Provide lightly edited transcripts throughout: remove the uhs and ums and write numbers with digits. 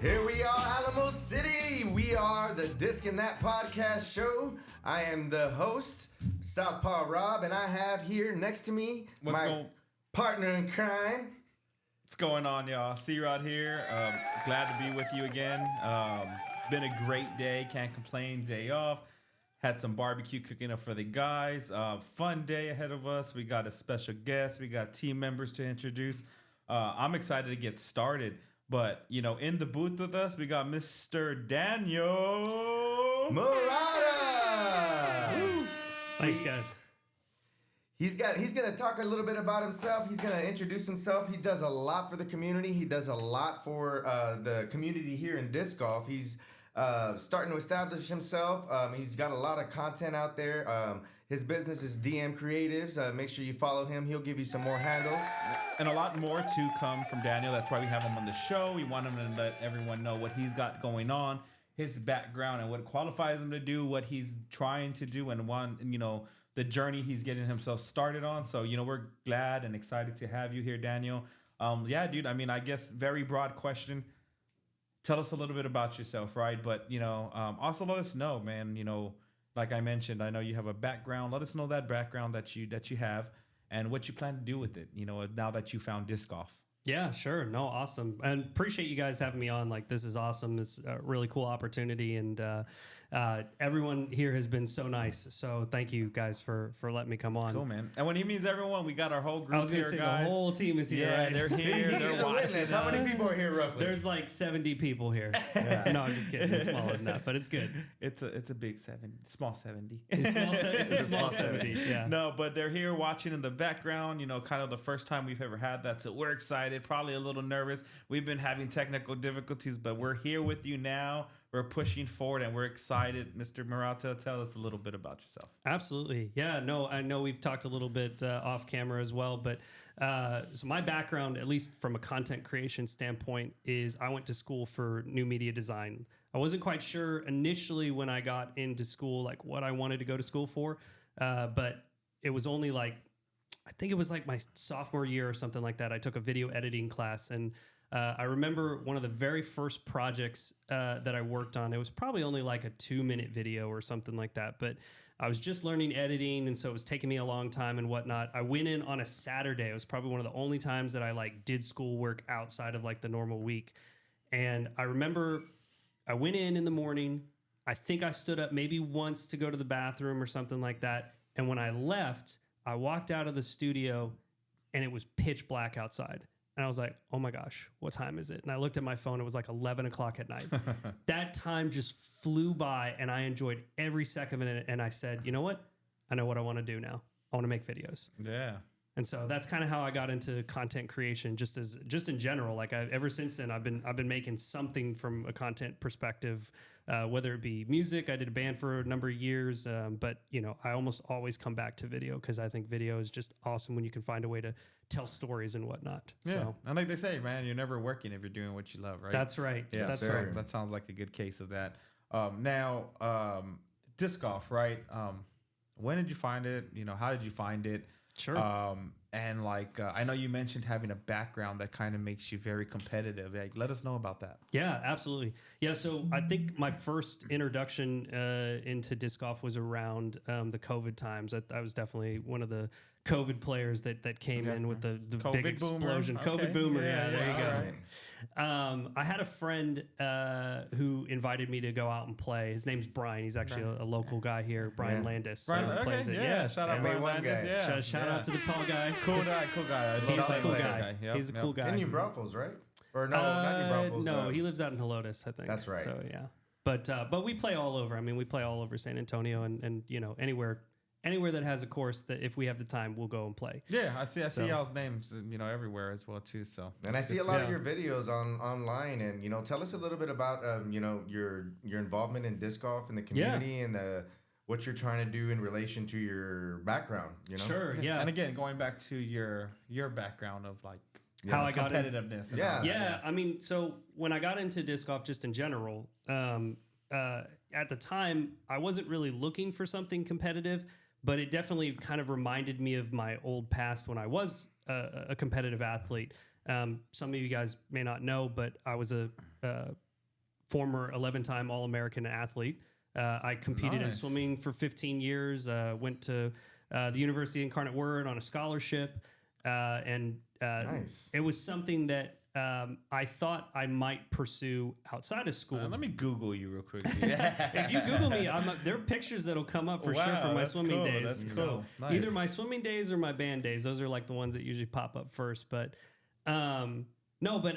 Here we are, Alamo City. We are the Disc and That podcast show. I am the host, Southpaw Rob, and I have here next to me my partner in crime. What's going on, y'all? C-Rod here. Glad to be with you again. Been a great day. Can't complain. Day off. Had some barbecue cooking up for the guys. Fun day ahead of us. We got a special guest. We got team members to introduce. I'm excited to get started. But, you know, in the booth with us, we got Mr. Daniel Murata. Thanks, guys. He's going to talk a little bit about himself. He's going to introduce himself. He does a lot for the community. He does a lot for the community here in disc golf. He's starting to establish himself. He's got a lot of content out there. His business is DM Creatives. Make sure you follow him. He'll give you some more handles. And a lot more to come from Daniel. That's why we have him on the show. We want him to let everyone know what he's got going on, his background, and what qualifies him to do, what he's trying to do, and the journey he's getting himself started on. So, we're glad and excited to have you here, Daniel. Yeah, dude, I guess very broad question. Tell us a little bit about yourself, right? But, also let us know, man, like I mentioned, I know you have a background. Let us know that background that you have and what you plan to do with it, now that you found disc golf. Yeah, sure. No, awesome. And appreciate you guys having me on. Like, this is awesome. It's a really cool opportunity. And everyone here has been so nice. So thank you guys for letting me come on. Cool, man. And when he means everyone, we got our whole group here, I was going to say, guys. The whole team is here, yeah, right? They're here. They're watching. How many people are here, roughly? There's like 70 people here. Yeah. No, I'm just kidding. It's smaller than that, but it's good. It's a big 70, small 70. It's a small 70, yeah. No, but they're here watching in the background, kind of the first time we've ever had that. So we're excited, probably a little nervous. We've been having technical difficulties, but we're here with you now. We're pushing forward and we're excited. Mr. Murata, tell us a little bit about yourself. Absolutely. Yeah, no, I know we've talked a little bit off camera as well, but so my background, at least from a content creation standpoint, is I went to school for new media design. I wasn't quite sure initially when I got into school, like what I wanted to go to school for, but it was only I think it was like my sophomore year or something like that. I took a video editing class, and I remember one of the very first projects that I worked on. It was probably only like a 2-minute video or something like that, but I was just learning editing, and so it was taking me a long time and whatnot. I went in on a Saturday. It was probably one of the only times that I did schoolwork outside of the normal week. And I remember I went in the morning. I think I stood up maybe once to go to the bathroom or something like that. And when I left, I walked out of the studio and it was pitch black outside. And I was like, oh my gosh, what time is it? And I looked at my phone. It was like 11 o'clock at night. That time just flew by and I enjoyed every second of it. And I said, you know what? I know what I want to do now. I want to make videos. Yeah. And so that's kind of how I got into content creation, just in general. Ever since then, I've been making something from a content perspective, whether it be music. I did a band for a number of years, but I almost always come back to video because I think video is just awesome when you can find a way to tell stories and whatnot. Yeah, so, and like they say, man, you're never working if you're doing what you love, right? That's right. Yeah, that's right. right. That sounds like a good case of that. Now, disc golf, right? When did you find it? How did you find it? Sure. And I know you mentioned having a background that kind of makes you very competitive. Let us know about that. Yeah, absolutely. Yeah, so I think my first introduction into disc golf was around the COVID times. I was definitely one of the COVID players that came in with the big explosion. Boomer. COVID Okay. boomer. Yeah, there you go. Right. I had a friend who invited me to go out and play. His name's Brian. He's actually a local guy here, Brian Landis. Brian, plays it. Yeah, shout out Brian one Landis. guy. Yeah. Shout out to the tall guy. Cool guy. He's a cool guy. Yep, He's a cool guy. In New Braunfels, right? Or no, not New Braunfels. No, he lives out in Helotes, I think. That's right. So yeah, but we play all over. We play all over San Antonio and anywhere that has a course that if we have the time, we'll go and play. Yeah, I see y'all's names, everywhere as well too. So, and I see a lot of your videos online, and tell us a little bit about your involvement in disc golf in the community and what you're trying to do in relation to your background. Sure, yeah. And again, going back to your background of how I got competitiveness. Yeah. So when I got into disc golf, just in general, at the time I wasn't really looking for something competitive. But it definitely kind of reminded me of my old past when I was a competitive athlete. Some of you guys may not know, but I was a former 11-time All-American athlete. I competed in Nice. swimming for 15 years. Went to the University of Incarnate Word on a scholarship, and Nice. it was something that I thought I might pursue outside of school. Let me Google you real quick. If you Google me, there are pictures that'll come up for sure Wow, from my that's swimming cool. days. That's So cool. Nice. either my swimming days or my band days. Those are like the ones that usually pop up first. But no, but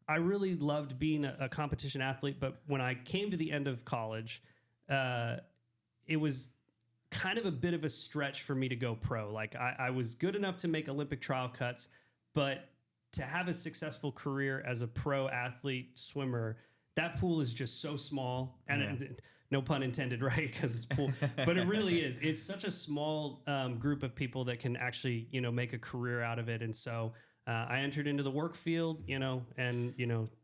I really loved being a competition athlete. But when I came to the end of college, it was kind of a bit of a stretch for me to go pro. Like I was good enough to make Olympic trial cuts, but to have a successful career as a pro athlete swimmer, that pool is just so small. And no pun intended, right? Because it's pool, but it really is. It's such a small group of people that can actually, make a career out of it. And so I entered into the work field, and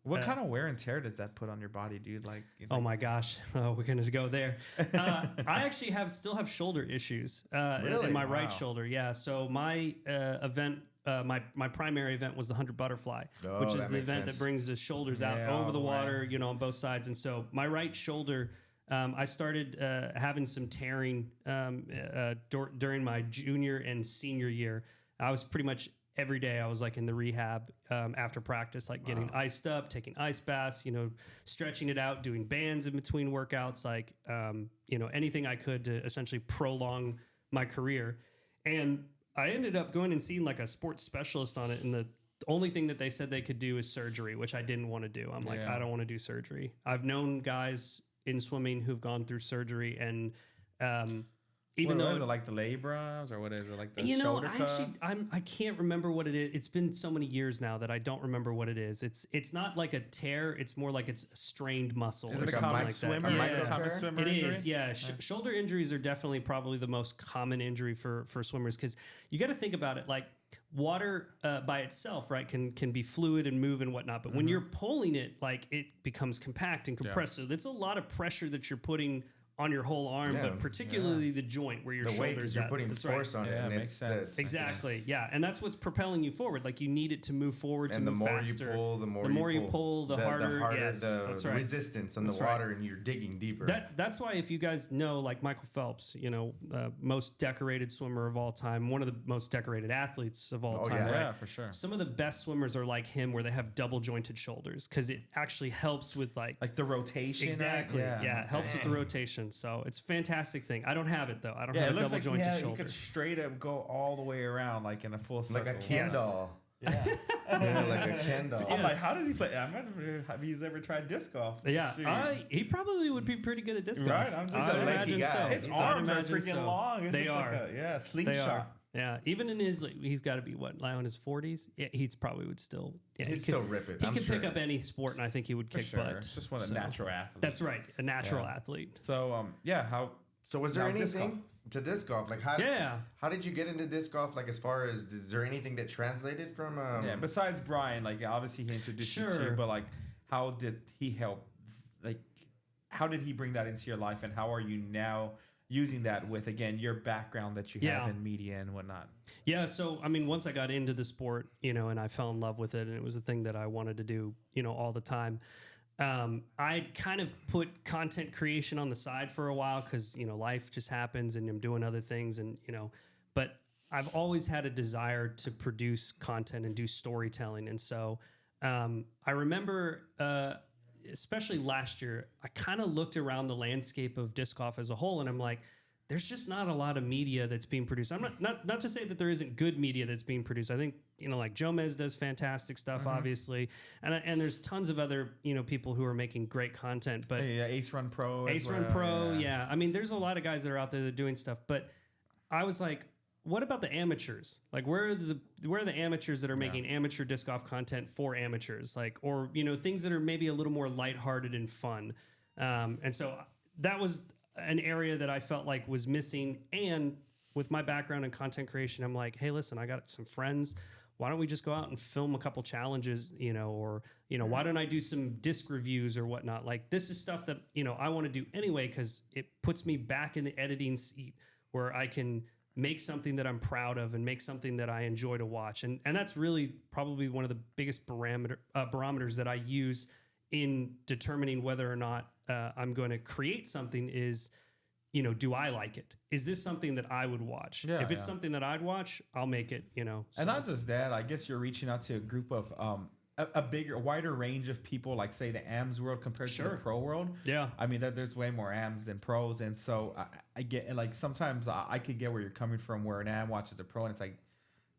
What kind of wear and tear does that put on your body, dude? Like, oh my gosh, we're gonna go there. I actually still have shoulder issues Really? in my right Wow. shoulder. Yeah. So my event, my primary event was the 100 butterfly, Oh, which is that the makes event sense. that brings the shoulders out Yeah, over all the the way. water, on both sides. And so my right shoulder, I started having some tearing during my junior and senior year. I was pretty much every day I was like in the rehab after practice, like getting iced up, taking ice baths, stretching it out, doing bands in between workouts, like, anything I could to essentially prolong my career. And I ended up going and seeing like a sports specialist on it. And the only thing that they said they could do is surgery, which I didn't want to do. I'm like, Yeah. I don't want to do surgery. I've known guys in swimming who've gone through surgery, and even what though is it, like the labrums, or what is it, like the I shoulder cuff? I can't remember what it is. It's been so many years now that I don't remember what it is. It's not like a tear. It's more like it's a strained muscle. Is or it a like a something common like swimmer? that. a Is it a micro common tear? swimmer It injury? is, yeah. Shoulder injuries are definitely probably the most common injury for swimmers, because you got to think about it. Like water by itself, right, can be fluid and move and whatnot. But when you're pulling it, like it becomes compact and compressed. So that's a lot of pressure that you're putting on your whole arm, Yeah. but particularly the joint where your The weight, shoulders because you're at. putting That's right. force on it, Yeah, and makes it's sense. Exactly. Yeah, and that's what's propelling you forward. Like you need it to move forward, to And the move more faster. you pull, the more you pull, the harder. Yes, the, that's the right. resistance on That's the right. water, and you're digging deeper. That's why, if you guys know, like Michael Phelps, most decorated swimmer of all time, one of the most decorated athletes of all Oh, time. yeah. Right? Yeah, for sure. Some of the best swimmers are like him, where they have double jointed shoulders, because it actually helps with like the rotation. right? exactly. Yeah, it helps with the Dang. rotation. So it's a fantastic thing. I don't have it though. I don't Yeah, have it a looks double like jointed he shoulder. could straight up go all the way around, like in a full circle. like a Ken Yes. doll. Yeah. Yeah, like a Ken doll. I'm like, Yes. how does he play? I'm wondering if he's ever tried disc golf. Yeah, Shoot. he probably would be pretty good at disc golf. Right, I'm just He's a saying. lanky guy. So. His He's arms are imagine freaking so. long. It's They just are. like a They slingshot. are. Yeah, even in his, he's got to be like in his 40s. Yeah, he's probably would still. Yeah, He'd still rip it, He I'm could pick sure. up any sport, and I think he would For kick sure. butt. It's just one of So, the natural athletes. That's right, a natural Yeah. athlete. So, yeah, how? So was there Now, disc anything to disc golf? Like how? Yeah. How did you get into disc golf? Like as far as is there anything that translated from? Yeah, besides Brian, like obviously he introduced you to Sure. you, but like, how did he help? Like, how did he bring that into your life, and how are you now using that with again your background that you Yeah. have in media and whatnot? Yeah, so I mean, once I got into the sport, and I fell in love with it, and it was a thing that I wanted to do, all the time. I kind of put content creation on the side for a while because life just happens, and I'm doing other things, and but I've always had a desire to produce content and do storytelling, and so I remember. Especially last year, I kind of looked around the landscape of disc golf as a whole, and I'm like, there's just not a lot of media that's being produced. I'm not to say that there isn't good media that's being produced. I think like Jomez does fantastic stuff, obviously, and there's tons of other people who are making great content. But Yeah, Ace Run Pro. as Ace Run well, Pro, yeah. I mean, there's a lot of guys that are out there that are doing stuff, but I was like, what about the amateurs? Like, where are the amateurs that are making amateur disc golf content for amateurs? Like, or things that are maybe a little more lighthearted and fun. And so that was an area that I felt like was missing. And with my background in content creation, I'm like, hey, listen, I got some friends. Why don't we just go out and film a couple challenges, or why don't I do some disc reviews or whatnot? Like, this is stuff that I want to do anyway, because it puts me back in the editing seat where I can make something that I'm proud of and make something that I enjoy to watch. And that's really probably one of the biggest barometers that I use in determining whether or not I'm going to create something is, do I like it? Is this something that I would watch? Yeah, If it's yeah. something that I'd watch, I'll make it, And so. not just that, I guess you're reaching out to a group of a wider range of people, like say the AMS world compared to the Sure. pro world. Yeah. I mean, there's way more AMs than pros, and so I get, like, sometimes I could get where you're coming from, where an AM watches a pro, and it's like,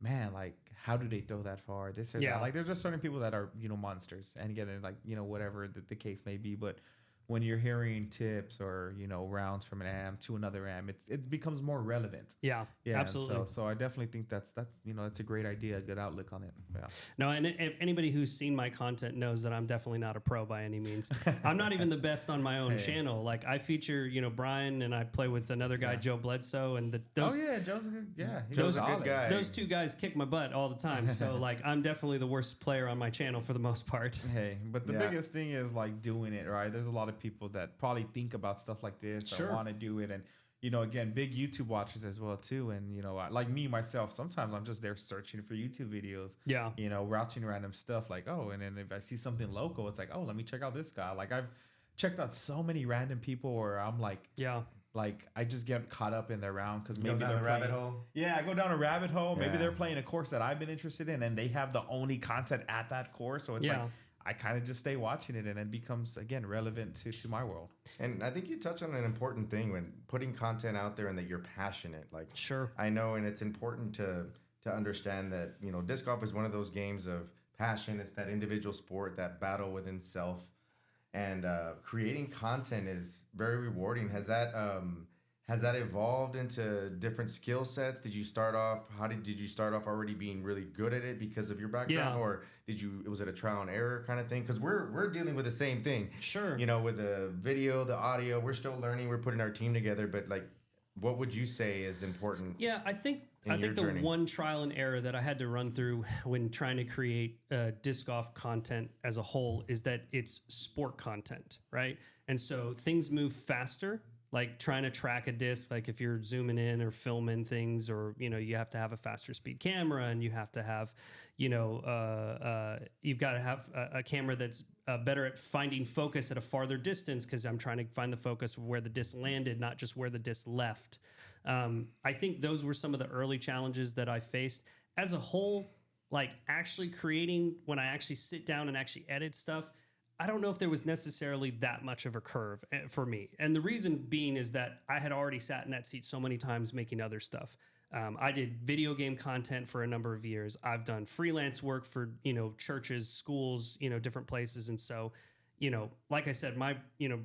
man, like, how do they throw that far? This or Yeah. that. Like, there's just certain people that are, monsters, and again, like, whatever the case may be, but when you're hearing tips or rounds from an AM to another AM, it becomes more relevant. Yeah, Yeah, and absolutely. So I definitely think that's that's a great idea, a good outlook on it. Yeah. No, and if anybody who's seen my content knows that I'm definitely not a pro by any means. I'm not even the best on my own Hey. channel. Like, I feature, Brian, and I play with another guy, Yeah. Joe Bledsoe, and those Oh yeah, Joe's a good. Yeah, he's Joe's a solid. good guy. those two guys kick my butt all the time. So like, I'm definitely the worst player on my channel for the most part. Hey, but the Yeah. biggest thing is like doing it right. There's a lot of people that probably think about stuff like this Sure. or want to do it, and again, big YouTube watchers as well too. And like me myself, sometimes I'm just there searching for YouTube videos. Yeah. Watching random stuff like, and then if I see something local, it's like, let me check out this guy. Like, I've checked out so many random people where I'm like, Yeah. like, I just get caught up in their round because Go maybe down they're the rabbit playing- hole. Yeah, I go down a rabbit hole. Maybe Yeah. they're playing a course that I've been interested in, and they have the only content at that course. So it's Yeah. like I kind of just stay watching it, and it becomes again relevant to my world. And I think you touch on an important thing when putting content out there and that you're passionate. Like, Sure. I know, and it's important to understand that disc golf is one of those games of passion. It's that individual sport, that battle within self, and creating content is very rewarding. Has that evolved into different skill sets? Did you start off? Did you start off already being really good at it because of your background, Yeah. or was it a trial and error kind of thing? Because we're dealing with the same thing. Sure. With the video, the audio, we're still learning. We're putting our team together, but like, what would you say is important? Yeah, I think in your the journey? one trial and error that I had to run through when trying to create disc golf content as a whole is that it's sport content, right? And so things move faster. Like trying to track a disc, like if you're zooming in or filming things, or you have to have a faster speed camera, and you have to have, you've got to have a camera that's better at finding focus at a farther distance, because I'm trying to find the focus of where the disc landed, not just where the disc left. I think those were some of the early challenges that I faced. As a whole, like actually creating, when I actually sit down and actually edit stuff, I don't know if there was necessarily that much of a curve for me. And the reason being is that I had already sat in that seat so many times making other stuff. I did video game content for a number of years. I've done freelance work for, churches, schools, different places. And so, like I said, my,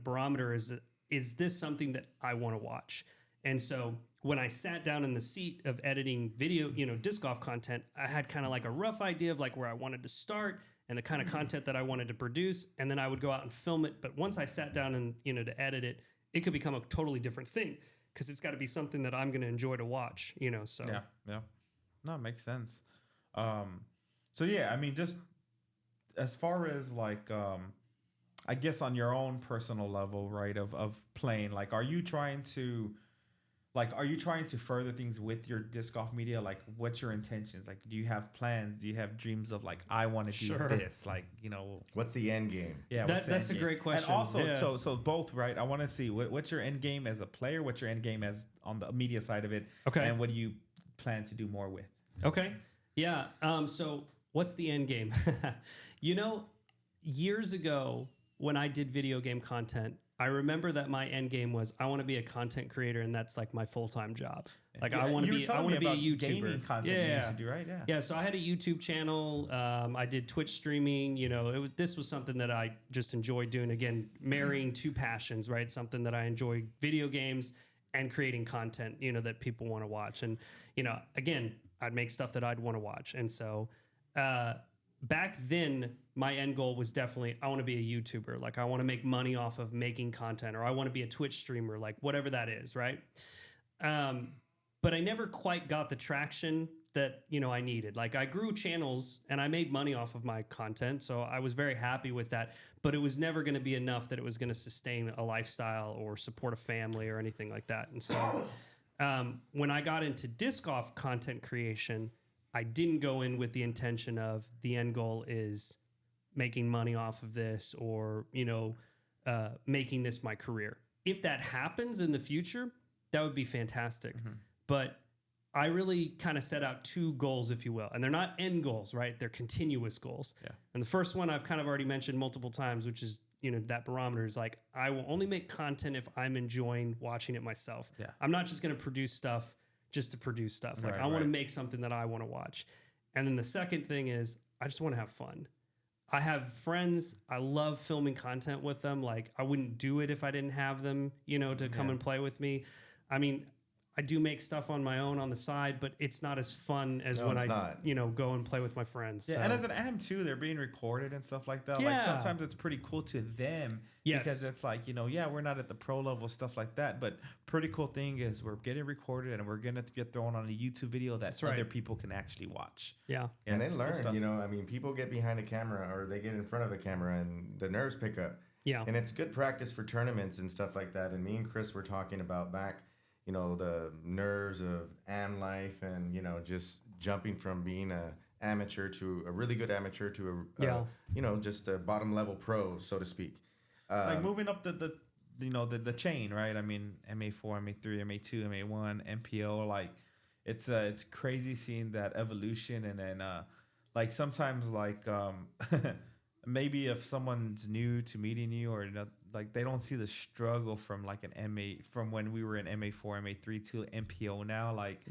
barometer is this something that I want to watch? And so when I sat down in the seat of editing video, disc golf content, I had kind of like a rough idea of like where I wanted to start and the kind of content that I wanted to produce, and then I would go out and film it. But once I sat down and to edit it, it could become a totally different thing, because it's got to be something that I'm going to enjoy to watch. So Yeah, no, it makes sense. So yeah, I mean, just as far as like, I guess on your own personal level, right, of playing, like, are you trying to further things with your disc golf media? Like, what's your intentions? Like, do you have plans? Do you have dreams of like, I want to do Sure. this? Like, What's the end game? yeah, That- what's the that's end a game? great question. And also, Yeah. so both, right? I want to see what's your end game as a player, what's your end game as on the media side of it, Okay. and what do you plan to do more with? Okay. Yeah. So what's the end game? Years ago when I did video game content, I remember that my end game was I want to be a content creator, and that's like my full-time job. Like Yeah, I want to you were be a telling me about YouTuber. gaming content you used to do, right? Yeah. Yeah, so I had a YouTube channel. I did Twitch streaming. This was something that I just enjoyed doing. Again, marrying two passions, right? Something that I enjoy, video games and creating content, that people want to watch. And again, I'd make stuff that I'd want to watch. And so back then, my end goal was definitely I want to be a YouTuber. Like I want to make money off of making content, or I want to be a Twitch streamer, like whatever that is, right? But I never quite got the traction that I needed. Like I grew channels and I made money off of my content, so I was very happy with that. But it was never going to be enough that it was going to sustain a lifestyle or support a family or anything like that. And so when I got into disc golf content creation, I didn't go in with the intention of the end goal is making money off of this or, making this my career. If that happens in the future, that would be fantastic. But I really kind of set out 2 goals, if you will, and they're not end goals, right? They're continuous goals. Yeah. And the first one I've kind of already mentioned multiple times, which is, that barometer is like, I will only make content if I'm enjoying watching it myself. Yeah. I'm not just going to produce stuff just to produce stuff. Like I want to make something that I want to watch. And then the second thing is I just want to have fun. I have friends. I love filming content with them. Like I wouldn't do it if I didn't have them, to come and play with me. I mean, I do make stuff on my own on the side, but it's not as fun as when I go and play with my friends. Yeah, so. and as an AM too, they're being recorded and stuff like that. Yeah. Like sometimes it's pretty cool to them because it's like, we're not at the pro level, stuff like that. But pretty cool thing is we're getting recorded and we're gonna get thrown on a YouTube video that other people can actually watch. Yeah. And they learn, people get behind a camera or they get in front of a camera and the nerves pick up. Yeah. And it's good practice for tournaments and stuff like that. And me and Chris were talking about back, the nerves of AM life and, just jumping from being a amateur to a really good amateur to just a bottom level pro, so to speak. Like moving up the chain, right? I mean, MA4, MA3, MA2, MA1, MPO, like it's crazy seeing that evolution. And then like sometimes like maybe if someone's new to meeting you or like they don't see the struggle from like an MA from when we were in MA4, MA3 to MPO now, like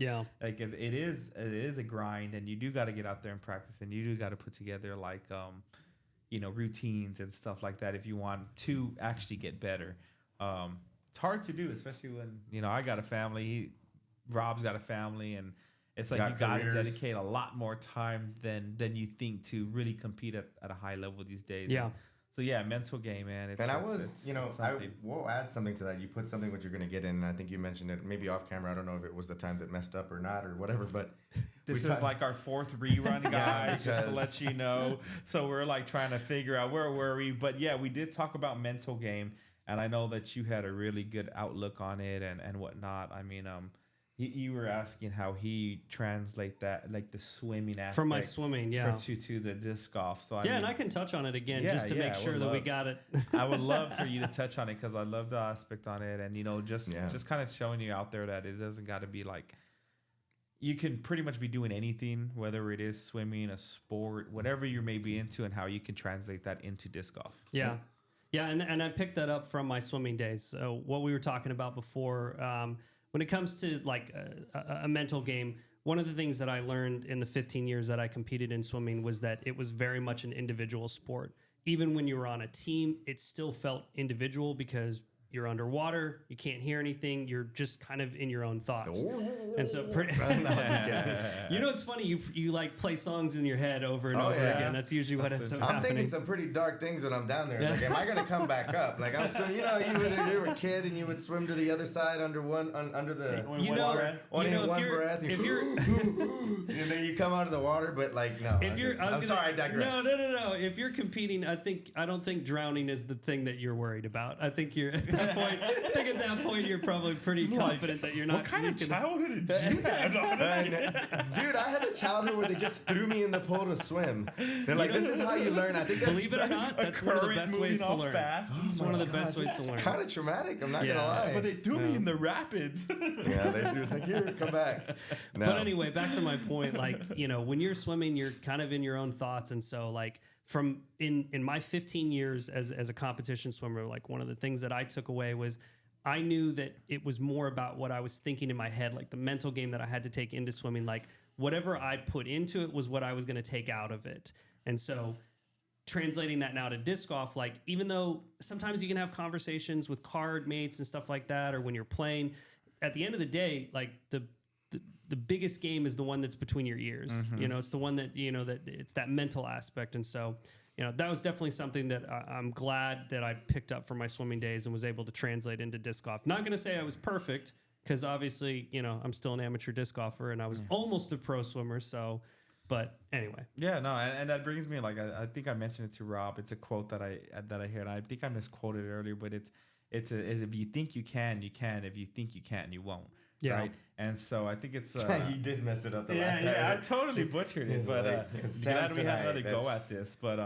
like it is a grind, and you do got to get out there and practice, and you do got to put together like routines and stuff like that if you want to actually get better. It's hard to do, especially when I got a family, Rob's got a family, and it's like you got to dedicate a lot more time than you think to really compete at a high level these days. Yeah. So mental game, man. I will add something to that. You put something what you're going to get in, and I think you mentioned it maybe off camera. I don't know if it was the time that messed up or not or whatever, but this is like our 4th rerun, guys, just to let you know. So we're like trying to figure out where were we, but we did talk about mental game, and I know that you had a really good outlook on it and whatnot. I mean, you were asking how he translate that, like the swimming aspect from my swimming, to the disc golf. So and I can touch on it again just to make sure that we got it. I would love for you to touch on it because I love the aspect on it, and just kind of showing you out there that it doesn't got to be like you can pretty much be doing anything, whether it is swimming, a sport, whatever you may be into, and how you can translate that into disc golf. Yeah, and I picked that up from my swimming days. So what we were talking about before. When it comes to like a mental game, one of the things that I learned in the 15 years that I competed in swimming was that it was very much an individual sport. Even when you were on a team, it still felt individual because you're underwater, you can't hear anything, you're just kind of in your own thoughts. And so it's funny, you like play songs in your head over and over again. That's usually what ends up happening. I'm thinking some pretty dark things when I'm down there. It's like, am I going to come back up? Like I'm swimming, you were a kid and you would swim to the other side under one breath. If you're and then you come out of the water, but like no. I'm sorry, I digress. No. If you're competing, I don't think drowning is the thing that you're worried about. I think at that point you're probably pretty confident that you're not. What kind of childhood did you have? Dude, I had a childhood where they just threw me in the pool to swim. They're like, this is how you learn. I think that's, believe it or not, that's one of the best ways to learn. It's one of the best ways to learn. Kind of traumatic. I'm not gonna lie. But they threw me in the rapids. Yeah, they threw. It's like, here, come back. No. But anyway, back to my point. Like, when you're swimming, you're kind of in your own thoughts, and so like. From in my 15 years as a competition swimmer, like one of the things that I took away was I knew that it was more about what I was thinking in my head, like the mental game that I had to take into swimming. Like whatever I put into it was what I was going to take out of it. And so translating that now to disc golf, like even though sometimes you can have conversations with card mates and stuff like that, or when you're playing, at the end of the day, like the biggest game is the one that's between your ears. Mm-hmm. It's the one that, that it's that mental aspect. And so, that was definitely something that I'm glad that I picked up from my swimming days and was able to translate into disc golf. Not going to say I was perfect because obviously, I'm still an amateur disc golfer and I was almost a pro swimmer. So, but anyway. Yeah, no. And that brings me, like, I think I mentioned it to Rob. It's a quote that I heard. I think I misquoted it earlier, but it's if you think you can, you can. If you think you can't, you won't. Yeah. Right. And so I think it's You did mess it up the last time. yeah, I totally butchered it, but glad we had another go at this. But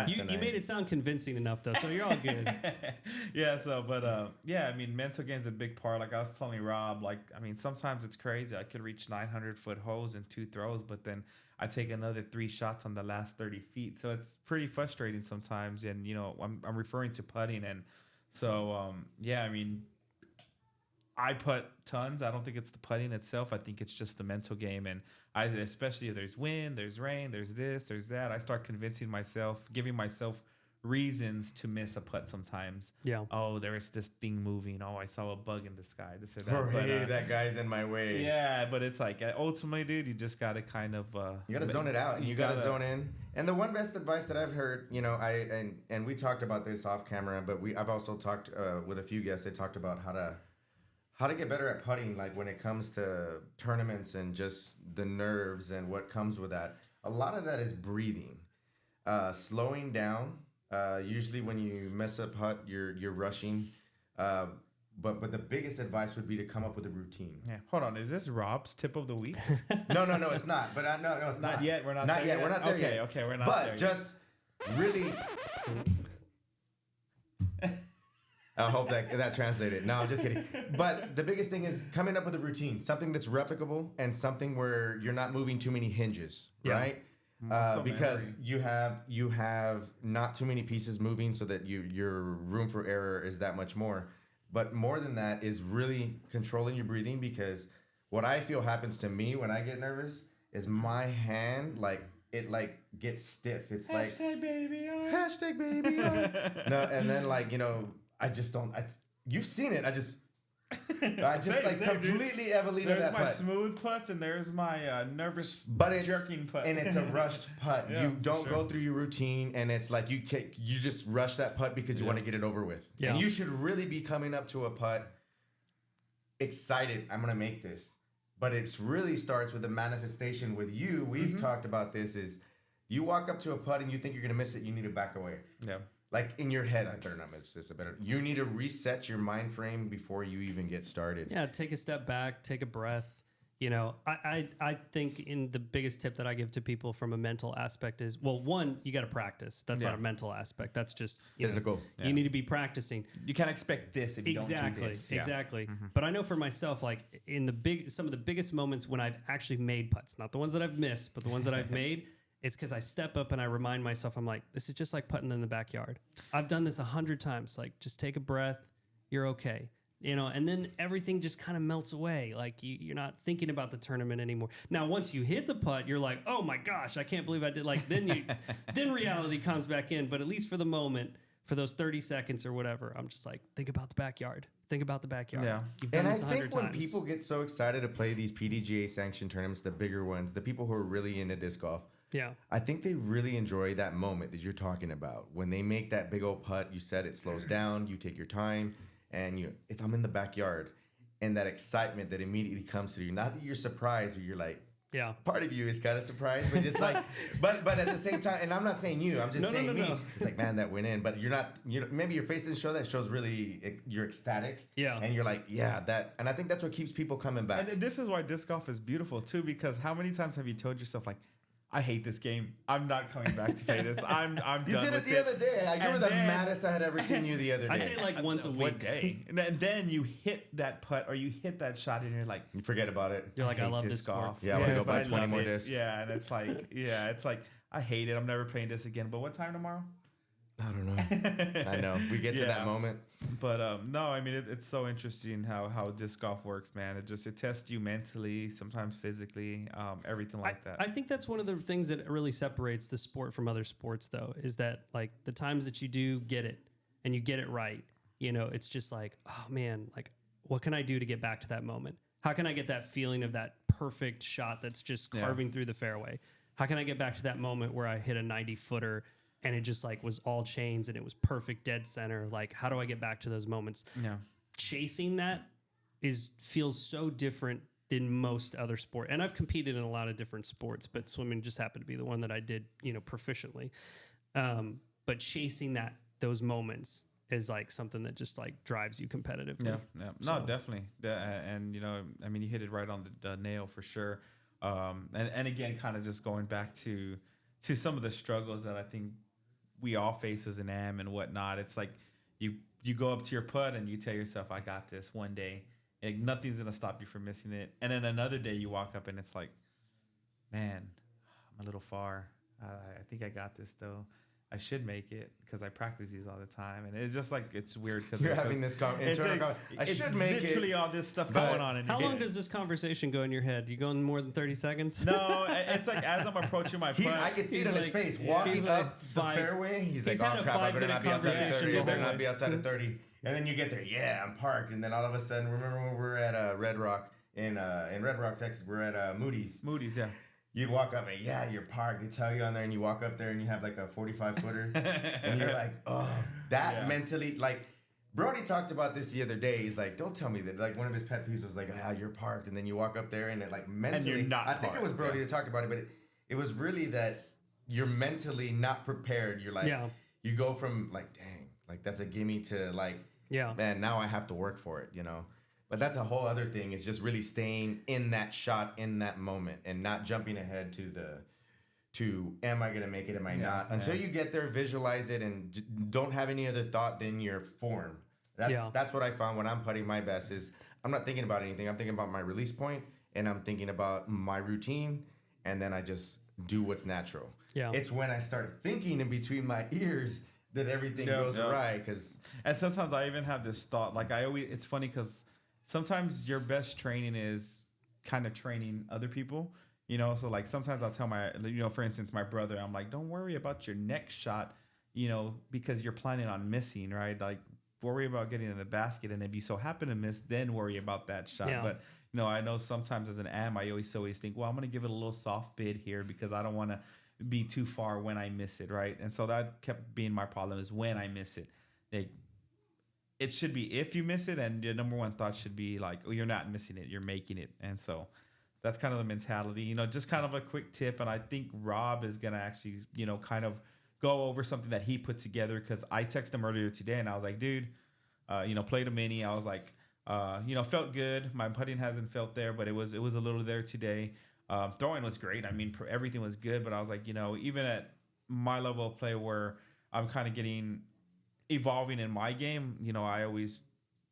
You made it sound convincing enough though, so you're all good. yeah. So, but yeah, I mean, mental game's a big part. Like I was telling Rob, like I mean, sometimes it's crazy. I could reach 900-foot holes in 2 throws, but then I take another 3 shots on the last 30 feet. So it's pretty frustrating sometimes. And I'm referring to putting, and so yeah, I mean. I putt tons. I don't think it's the putting itself. I think it's just the mental game. And especially if there's wind, there's rain, there's this, there's that, I start convincing myself, giving myself reasons to miss a putt sometimes. Yeah. Oh, there is this thing moving. Oh, I saw a bug in the sky. This or that. Or, hey, that guy's in my way. Yeah, but it's like ultimately, dude, you just got to kind of... you got to zone it out. You got to zone in. And the one best advice that I've heard, and we talked about this off camera, but I've also talked with a few guests. They talked about how to get better at putting, like when it comes to tournaments and just the nerves and what comes with that. A lot of that is breathing, slowing down. Usually when you mess up putt, you're rushing. But the biggest advice would be to come up with a routine. Yeah. Hold on. Is this Rob's tip of the week? No, it's not. But no, it's not. Not yet. We're not Not there yet. We're not there yet. Okay, we're not but there yet. just really... I hope that translated. No, I'm just kidding. But the biggest thing is coming up with a routine, something that's replicable and something where you're not moving too many hinges, right? Because you have not too many pieces moving, so that your room for error is that much more. But more than that is really controlling your breathing, because what I feel happens to me when I get nervous is my hand gets stiff. It's hashtag baby on. hashtag baby on. No, and then I just don't. You've seen it. I just completely Evelina there's that my putt. smooth putts and there's my nervous jerking putt. And it's a rushed putt. Yeah, you don't go through your routine, and it's like you just rush that putt because you want to get it over with. Yeah. And you should really be coming up to a putt excited. I'm gonna make this, but it really starts with the manifestation with you. We've talked about this. Is you walk up to a putt and you think you're gonna miss it, you need to back away. Yeah. Like in your head, I better not miss this. You need to reset your mind frame before you even get started. Yeah, take a step back, take a breath. I think in the biggest tip that I give to people from a mental aspect is, well, one, you got to practice. That's not a mental aspect. That's just physical. You need to be practicing. You can't expect this if you don't do this. Yeah. Exactly. But I know for myself, like in some of the biggest moments when I've actually made putts, not the ones that I've missed, but the ones that I've made. It's because I step up and I remind myself, I'm like, this is just like putting in the backyard. I've done this 100 times. Like, just take a breath. You're okay. And then everything just kind of melts away. Like, you're not thinking about the tournament anymore. Now, once you hit the putt, you're like, oh my gosh, I can't believe I did. Like, then reality comes back in. But at least for the moment, for those 30 seconds or whatever, I'm just like, think about the backyard. Think about the backyard. Yeah. You've done this 100 when times. people get so excited to play these PDGA sanctioned tournaments, the bigger ones, the people who are really into disc golf, yeah, I think they really enjoy that moment that you're talking about. When they make that big old putt, you said it slows down, you take your time, and if I'm in the backyard, and that excitement that immediately comes to you. Not that you're surprised, but you're like, yeah. Part of you is kind of surprised, but it's like, but at the same time, and I'm not saying you, I'm just saying me. No. It's like, man, that went in, but you're not. Maybe your face doesn't show that. It shows really you're ecstatic. Yeah. And you're like, yeah, that. And I think that's what keeps people coming back. And this is why disc golf is beautiful too, because how many times have you told yourself like, I hate this game. I'm not coming back to play this. I'm You done did with it the other day. You were the maddest I had ever seen you the other day. I say it like once a week. What day? And then you hit that putt or you hit that shot and you're like, you forget about it. You're like, I love disc this sport. golf. Yeah, I want to go buy I 20 love more it. discs. Yeah, and it's like, I hate it. I'm never playing this again. But what time tomorrow? I don't know. I know. We get to that moment. But no, I mean, it's so interesting how disc golf works, man. It tests you mentally, sometimes physically, everything like that. I think that's one of the things that really separates the sport from other sports, though, is that like the times that you do get it and you get it right, it's just like, oh man, like what can I do to get back to that moment? How can I get that feeling of that perfect shot that's just carving through the fairway? How can I get back to that moment where I hit a 90-footer and it just like was all chains and it was perfect dead center? Like, how do I get back to those moments? Yeah. Chasing that feels so different than most other sport. And I've competed in a lot of different sports, but swimming just happened to be the one that I did, proficiently. But chasing those moments is like something that just like drives you competitively. Yeah. So- No, definitely. And you know, I mean, you hit it right on the nail for sure. And again, kind of just going back to some of the struggles that I think we all face as an AM and whatnot. It's like you go up to your putt and you tell yourself, I got this one day. Like, nothing's gonna stop you from missing it. And then another day you walk up and it's like, man, I'm a little far. I think I got this though. I should make it because I practice these all the time, and it's just like it's weird because You're having this internal I should make it. Literally all this stuff but going on. In How your long head. does this conversation go in your head? You going more than 30 seconds? No, it's like as I'm approaching my putt. I can see it he's on his like- face yeah, walking he's up like the five- fairway. He's like, had oh a crap, I better 5-minute not be outside of conversation 30. I the better whole not be outside of 30. And then you get there, yeah, I'm parked. And then all of a sudden, remember when we were at Red Rock in Red Rock, Texas? We're at Moody's. Moody's, yeah. You walk up and yeah, you're parked. They tell you on there, and you walk up there and you have like a 45 footer, and you're like, oh, that Yeah. mentally, like Brody talked about this the other day. He's like, don't tell me that. Like one of his pet peeves was like, you're parked, and then you walk up there and it like mentally. you're not I think it was parked, Brody yeah. that talked about it, but it was really that you're mentally not prepared. You're like, Yeah. you go from like, dang, like that's a gimme to like, Yeah. man, now I have to work for it, you know. But that's a whole other thing. It's just really staying in that shot in that moment and not jumping ahead to am I gonna make it? Am I not? Until you get there, visualize it and don't have any other thought than your form. That's what I found when I'm putting my best is I'm not thinking about anything. I'm thinking about my release point and I'm thinking about my routine, and then I just do what's natural. Yeah. It's when I start thinking in between my ears that everything goes awry. And sometimes I even have this thought, like it's funny because sometimes your best training is kind of training other people, you know? So like sometimes I'll tell for instance, my brother, I'm like, don't worry about your next shot, you know, because you're planning on missing, right? Like worry about getting in the basket. And if you so happen to miss, then worry about that shot. Yeah. But I know sometimes as an AM, I always think, well, I'm going to give it a little soft bid here because I don't want to be too far when I miss it, right? And so that kept being my problem is when I miss it. Like, it should be if you miss it, and your number one thought should be like, oh, you're not missing it, you're making it. And so that's kind of the mentality, you know, just kind of a quick tip. And I think Rob is going to actually, you know, kind of go over something that he put together because I texted him earlier today and I was like, dude, played a mini. I was like, felt good. My putting hasn't felt there, but it was a little there today. Throwing was great. I mean, everything was good, but I was like, you know, even at my level of play where I'm kind of evolving in my game, you know, I always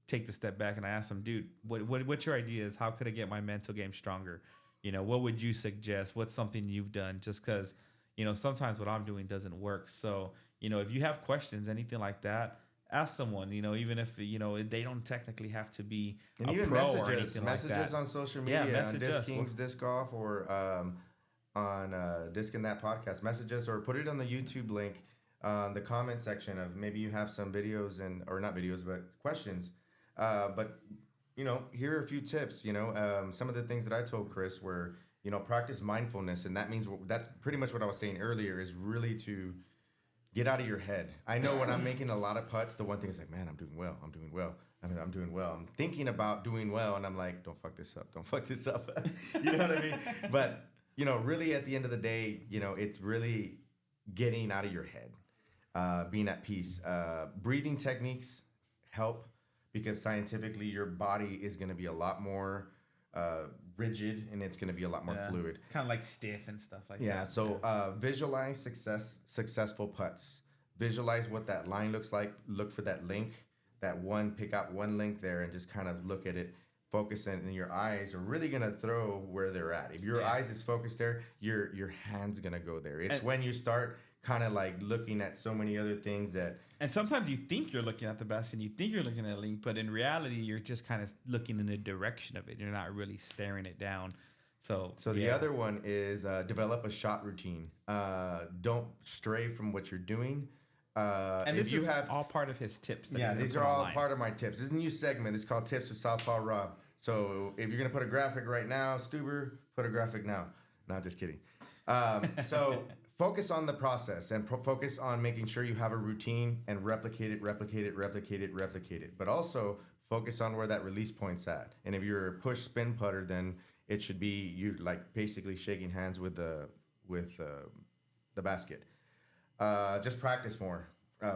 take the step back and I ask them, dude, what's your ideas? How could I get my mental game stronger? You know, what would you suggest? What's something you've done? Just because, you know, sometimes what I'm doing doesn't work. So, you know, if you have questions, anything like that, ask someone, you know, even if, you know, they don't technically have to be And a even pro messages, or anything like that. messages on social media, on message us. Kingz Disc Golf or on Disc in That podcast. Message us or put it on the YouTube link, the comment section of maybe you have some videos or not videos, but questions. But, you know, here are a few tips, you know, some of the things that I told Chris were, you know, practice mindfulness. And that means that's pretty much what I was saying earlier is really to get out of your head. I know when I'm making a lot of putts, the one thing is like, man, I'm doing well. I'm doing well. I'm thinking about doing well, and I'm like, don't fuck this up. Don't fuck this up. You know what I mean? But, you know, really at the end of the day, you know, it's really getting out of your head, being at peace. Breathing techniques help because scientifically your body is going to be a lot more rigid and it's going to be a lot more fluid. Kind of like stiff and stuff like that. Yeah, so visualize successful putts. Visualize what that line looks like. Look for that link, pick out one link there and just kind of look at it, focus in, and your eyes are really going to throw where they're at. If your eyes is focused there, your hand's going to go there. It's when you start kind of like looking at so many other things that... And sometimes you think you're looking at the basket and you think you're looking at a link, but in reality, you're just kind of looking in the direction of it. You're not really staring it down. So the other one is develop a shot routine. Don't stray from what you're doing. And this is all part of his tips. These are all part of my tips. This is a new segment. It's called Tips with Southpaw Rob. So if you're going to put a graphic right now, Stuber, put a graphic now. No, just kidding. So focus on the process and focus on making sure you have a routine and replicate it. But also focus on where that release point's at. And if you're a push spin putter, then it should be you like basically shaking hands with the basket. Just practice more.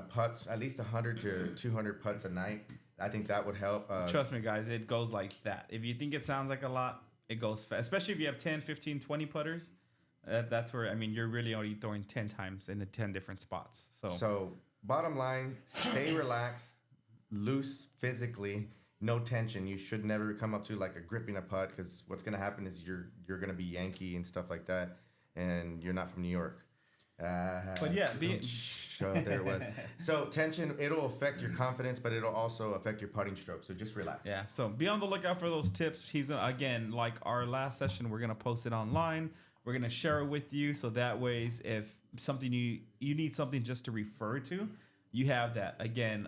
putts, at least 100 to 200 putts a night. I think that would help. Trust me, guys, it goes like that. If you think it sounds like a lot, it goes fast. Especially if you have 10, 15, 20 putters. That's where, I mean, you're really only throwing 10 times in the 10 different spots. So bottom line, stay relaxed, loose physically, no tension. You should never come up to like a gripping a putt, because what's going to happen is you're going to be Yankee and stuff like that, and you're not from New York. But yeah, there it was. So tension, it'll affect your confidence, but it'll also affect your putting stroke. So just relax. Yeah. So be on the lookout for those tips. He's again, like our last session, we're gonna post it online. We're gonna share it with you, so that way, if something you need something just to refer to, you have that. Again,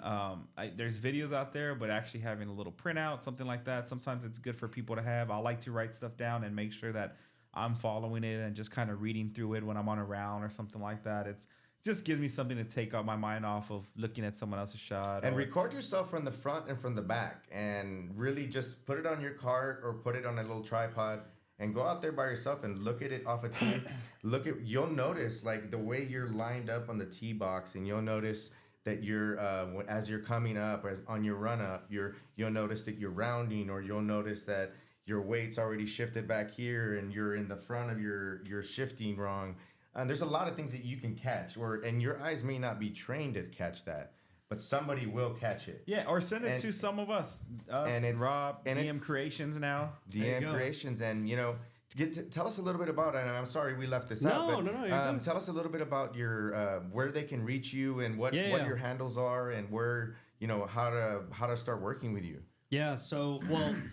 there's videos out there, but actually having a little printout, something like that, sometimes it's good for people to have. I like to write stuff down and make sure that I'm following it and just kind of reading through it when I'm on a round or something like that. It's just gives me something to take my mind off of looking at someone else's shot. And record yourself from the front and from the back, and really just put it on your cart or put it on a little tripod and go out there by yourself and look at it off a tee. You'll notice like the way you're lined up on the tee box, and you'll notice that you're as you're coming up or on your run up, you'll notice that you're rounding, or you'll notice that your weight's already shifted back here and you're in the front of you're shifting wrong. And there's a lot of things that you can catch, and your eyes may not be trained to catch that, but somebody will catch it. Yeah, or send it to some of us and it's Rob, and DM it's Creations now. DM Creations, and tell us a little bit about it. And I'm sorry we left this out, but you're good. tell us a little bit about your where they can reach you, and what your handles are, and where how to start working with you. Yeah, so,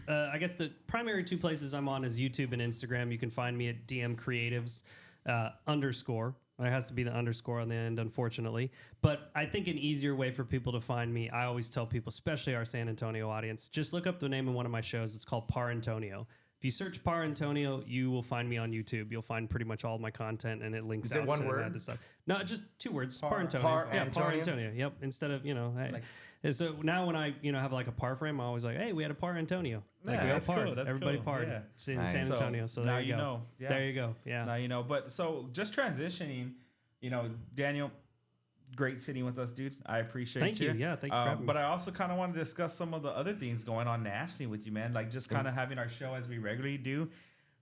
I guess the primary two places I'm on is YouTube and Instagram. You can find me at DM Creatives _. There has to be the underscore on the end, unfortunately. But I think an easier way for people to find me, I always tell people, especially our San Antonio audience, just look up the name of one of my shows. It's called Par Antonio. If you search Par Antonio, you will find me on YouTube. You'll find pretty much all of my content, and it links out one to word? this stuff. No, just 2 words. Par Antonio. Par Yeah, Par Antonio? Antonio. Yep. Instead of, so now when I, have like a par frame, I'm always like, hey, we had a Par Antonio. Like, we all that's parred. cool. That's Everybody cool. parred. Yeah. It's in Nice. San Antonio. So now there you go. know. Yeah. There you go. Yeah. Now you know. But so just transitioning, Daniel, great sitting with us, dude. I appreciate Thank you. Yeah, thank you for having me. But I also kind of want to discuss some of the other things going on nationally with you, man. Like just kind of having our show as we regularly do.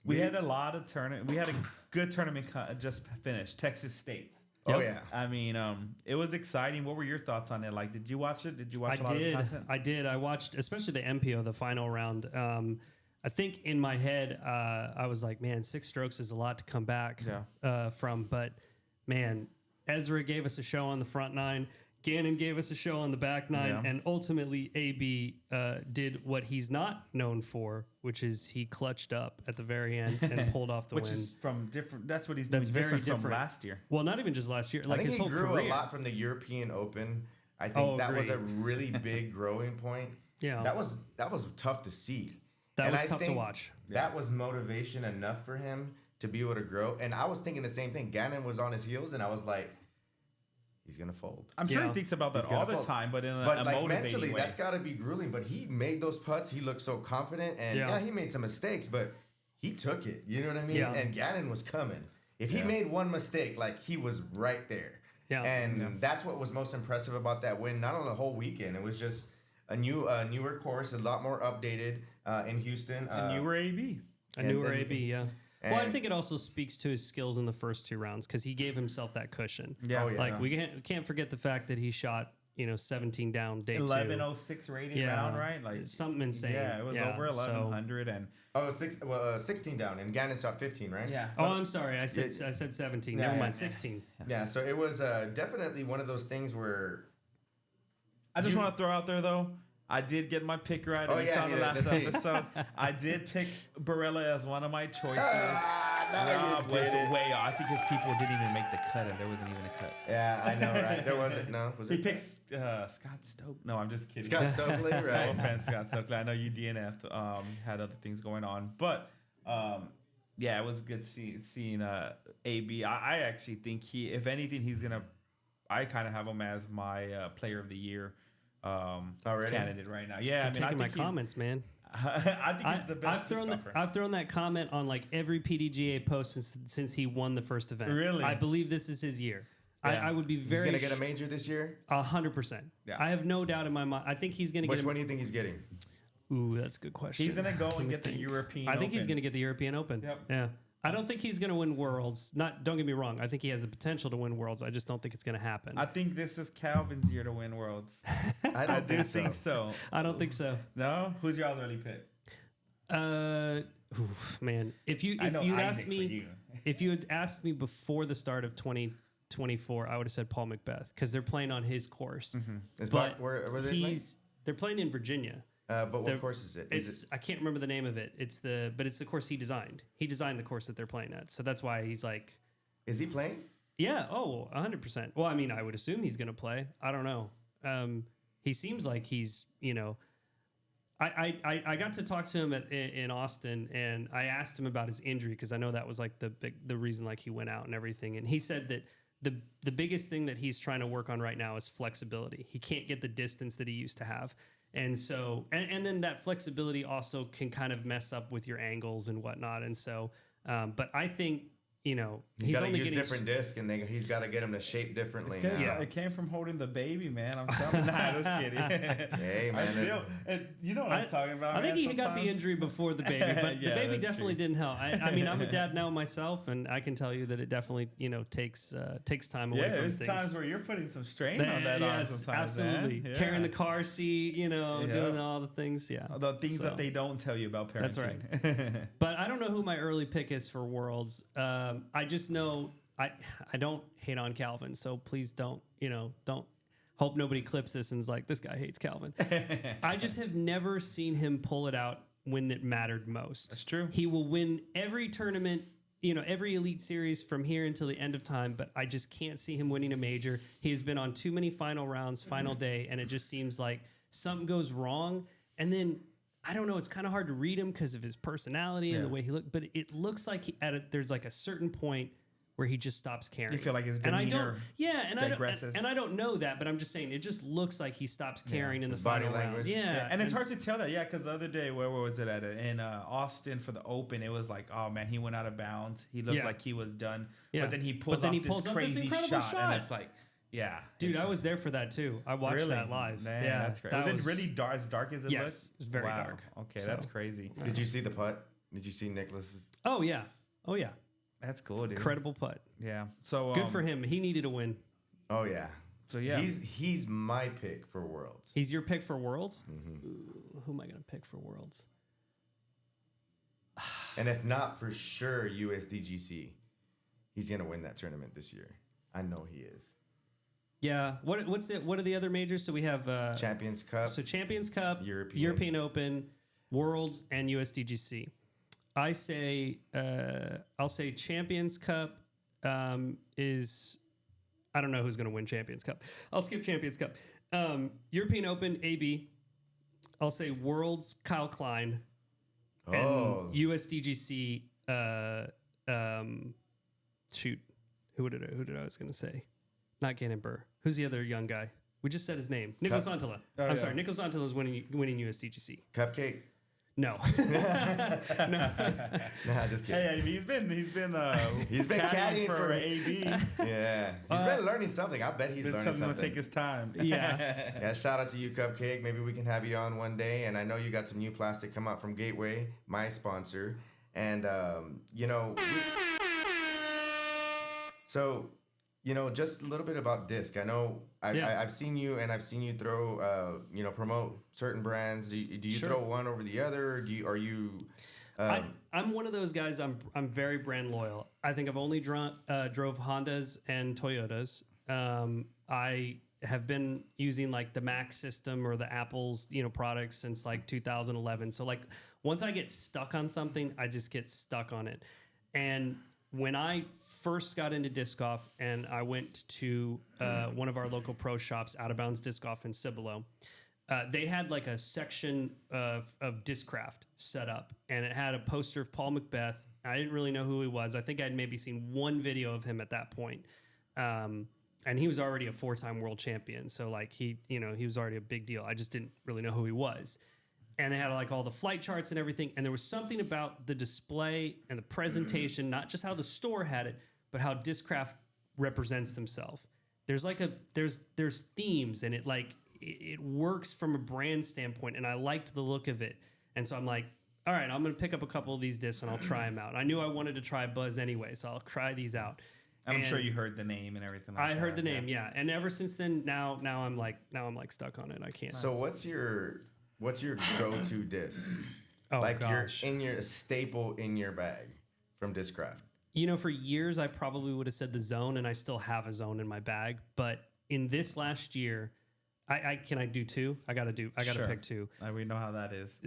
We had a lot of tournament. We had a good tournament just finished. Texas States. Oh yeah. I mean, it was exciting. What were your thoughts on it? Like, did you watch it? Did you watch a lot of the content? I did. I watched, especially the MPO, the final round. I think in my head, I was like, man, 6 strokes is a lot to come back from. But, man, Ezra gave us a show on the front 9. Gannon gave us a show on the back 9. And ultimately, AB did what he's not known for, which is he clutched up at the very end and pulled off the win. Which is from different. That's what he's doing. That's very different from different. last year. Well, not even just last year. I Like think his he whole grew career. a lot from the European Open. I think that was a really big growing point. Yeah. That was tough to see. That And was I tough to think watch. That was motivation enough for him to be able to grow. And I was thinking the same thing. Gannon was on his heels, and I was like, he's gonna fold. I'm sure he thinks about that He's gonna all the fold. time, but in a like motivating mentally, way. that's got to be grueling. But he made those putts. He looked so confident, and he made some mistakes, but he took it. You know what I mean? Yeah. And Gannon was coming. If he made one mistake, like he was right there. Yeah. And that's what was most impressive about that win. Not on the whole weekend. It was just a newer course, a lot more updated in Houston. And you were AB. A newer AB, yeah. Well, I think it also speaks to his skills in the first 2 rounds because he gave himself that cushion. Yeah. Oh, yeah. Like we can't forget the fact that he shot 17 down day 2. 11:06 rating round, right? Like something insane. Yeah, it was over 1100 and 16 down, and Gannon shot 15, right? yeah. Oh, I'm sorry. I said 17. Never mind, 16. Yeah, so it was definitely one of those things where I just want to throw out there though, I did get my pick right. Oh, You yeah, saw the yeah, last let's see. episode. I did pick Barella as one of my choices. now Rob you was did it. way off. I think his people didn't even make the cut, and there wasn't even a cut. Yeah, I know, right? There wasn't. No, was He it? picked Scott Stokely. No, I'm just kidding. Scott Stokely, No right? offense, Scott Stokely. I know you DNF had other things going on, but yeah, it was good seeing AB. I actually think if anything, he's gonna. I kind of have him as my player of the year Already? candidate right now. Yeah, I'm I taking mean, my comments, man. I think he's the best. I've thrown that comment on like every PDGA post since he won the first event. Really? I believe this is his year. I would be He's very. gonna get a major this year. 100%. Yeah. I have no doubt in my mind. I think he's gonna Which get. one do you think he's getting? Ooh, that's a good question. He's gonna go and get the European. I think he's Open. gonna get the European Open. Yep. Yeah. I don't think he's gonna win Worlds. Don't get me wrong. I think he has the potential to win Worlds. I just don't think it's gonna happen. I think this is Calvin's year to win Worlds. I do think so. I don't think so. No, who's y'all's early pick? Man, if you asked me, if you had asked me before the start of 2024, I would have said Paul Macbeth because they're playing on his course. Is But where they playing? they're playing in Virginia. But what course is it? It's I can't remember the name of it. It's the course he designed. He designed the course that they're playing at. So that's why he's like, Is he playing? yeah, 100%. Well, I mean, I would assume he's going to play. I don't know. He seems like he's, I got to talk to him in Austin, and I asked him about his injury because I know that was like the reason like he went out and everything. And he said that the biggest thing that he's trying to work on right now is flexibility. He can't get the distance that he used to have. And so, and then that flexibility also can kind of mess up with your angles and whatnot. And so, but I think, He's he's got to only use getting different disc, and he's got to get him to shape differently. It came from holding the baby, man. I'm telling you. Nah, just kidding. Hey, man. You know what I'm talking about. I think man, he got the injury before the baby, but Yeah, the baby that's definitely true. didn't help. I mean, I'm a dad now myself, and I can tell you that it definitely, takes time away Yeah, from there's things. times where you're putting some strain on that arm Yes, sometimes. absolutely. Man. Yeah. Carrying the car seat, doing all the things. Yeah, The things So, that they don't tell you about parenting. That's right. But I don't know who my early pick is for Worlds. I just know I don't hate on Calvin, so please don't hope nobody clips this and is like, this guy hates Calvin. I just have never seen him pull it out when it mattered most. That's true. He will win every tournament, every elite series from here until the end of time, but I just can't see him winning a major. He has been on too many final rounds, final day, and it just seems like something goes wrong. And then I don't know, it's kind of hard to read him because of his personality and the way he looked, but it looks like there's like a certain point where he just stops caring. You feel like his and demeanor digresses. I don't know that, but I'm just saying it just looks like he stops caring in the His body final round. language. Yeah, And it's hard to tell that, because the other day, where was it at? In Austin for the Open, it was like, oh man, he went out of bounds. He looked like he was done. Yeah. But then he pulls off this crazy incredible shot, and it's like, yeah. Dude, I was there for that too. I watched Really? that live. Man, yeah, that's crazy. Was it really dark, as dark as it looked? Yes, it was very dark. Okay, So- that's crazy. Did you see the putt? Did you see Nicholas's? Oh yeah. That's cool, dude. Incredible putt. Yeah. So Good for him. He needed a win. Oh yeah. So yeah, He's my pick for Worlds. He's your pick for Worlds? Mm-hmm. Ooh, who am I going to pick for Worlds? And if not for sure USDGC, he's gonna win that tournament this year. I know he is. Yeah. What are the other majors? So we have Champions Cup. So Champions Cup, European. Open, Worlds, and USDGC. I say I'll say Champions Cup is, I don't know who's going to win Champions Cup. I'll skip Champions Cup. European Open, AB. I'll say Worlds, Kyle Klein. And USDGC. Shoot, who did I was going to say? Not Gannon Burr. Who's the other young guy? We just said his name. Nicholas Antila. I'm sorry. Nicholas Antila is winning USDGC. Cupcake. No. Nah, just kidding. Hey, he's been caddying for AB. Yeah, he's been learning something. I bet he's learning Something something. will take his time. Yeah. Yeah, shout out to you, Cupcake. Maybe we can have you on one day. And I know you got some new plastic come out from Gateway, my sponsor. And just a little bit about disc. I know I've seen you, and I've seen you throw, promote certain brands. Do you Sure. throw one over the other? Or I'm one of those guys. I'm very brand loyal. I think I've only drove Hondas and Toyotas. I have been using like the Mac system or the Apple's products since like 2011. So like once I get stuck on something, I just get stuck on it. And when I first got into disc golf and I went to one of our local pro shops, Out of Bounds Disc Golf in Cibolo, they had like a section of Discraft set up, and it had a poster of Paul Macbeth. I didn't really know who he was. I think I'd maybe seen one video of him at that point. And he was already a 4-time world champion. So like he was already a big deal. I just didn't really know who he was. And they had like all the flight charts and everything. And there was something about the display and the presentation, not just how the store had it, but how Discraft represents themselves. there's themes, and it works from a brand standpoint, and I liked the look of it. And so I'm like, all right, I'm going to pick up a couple of these discs and I'll try them out. I knew I wanted to try Buzz anyway, so I'll try these out. I'm sure you heard the name and everything. I heard the name, yeah. And ever since then, now I'm like stuck on it. I can't. So what's your go-to disc? Oh like gosh, your staple in your bag from Discraft. you know, for years I probably would have said the Zone, and I still have a Zone in my bag. But in this last year, I do two. I gotta Sure. pick two. We know how that is.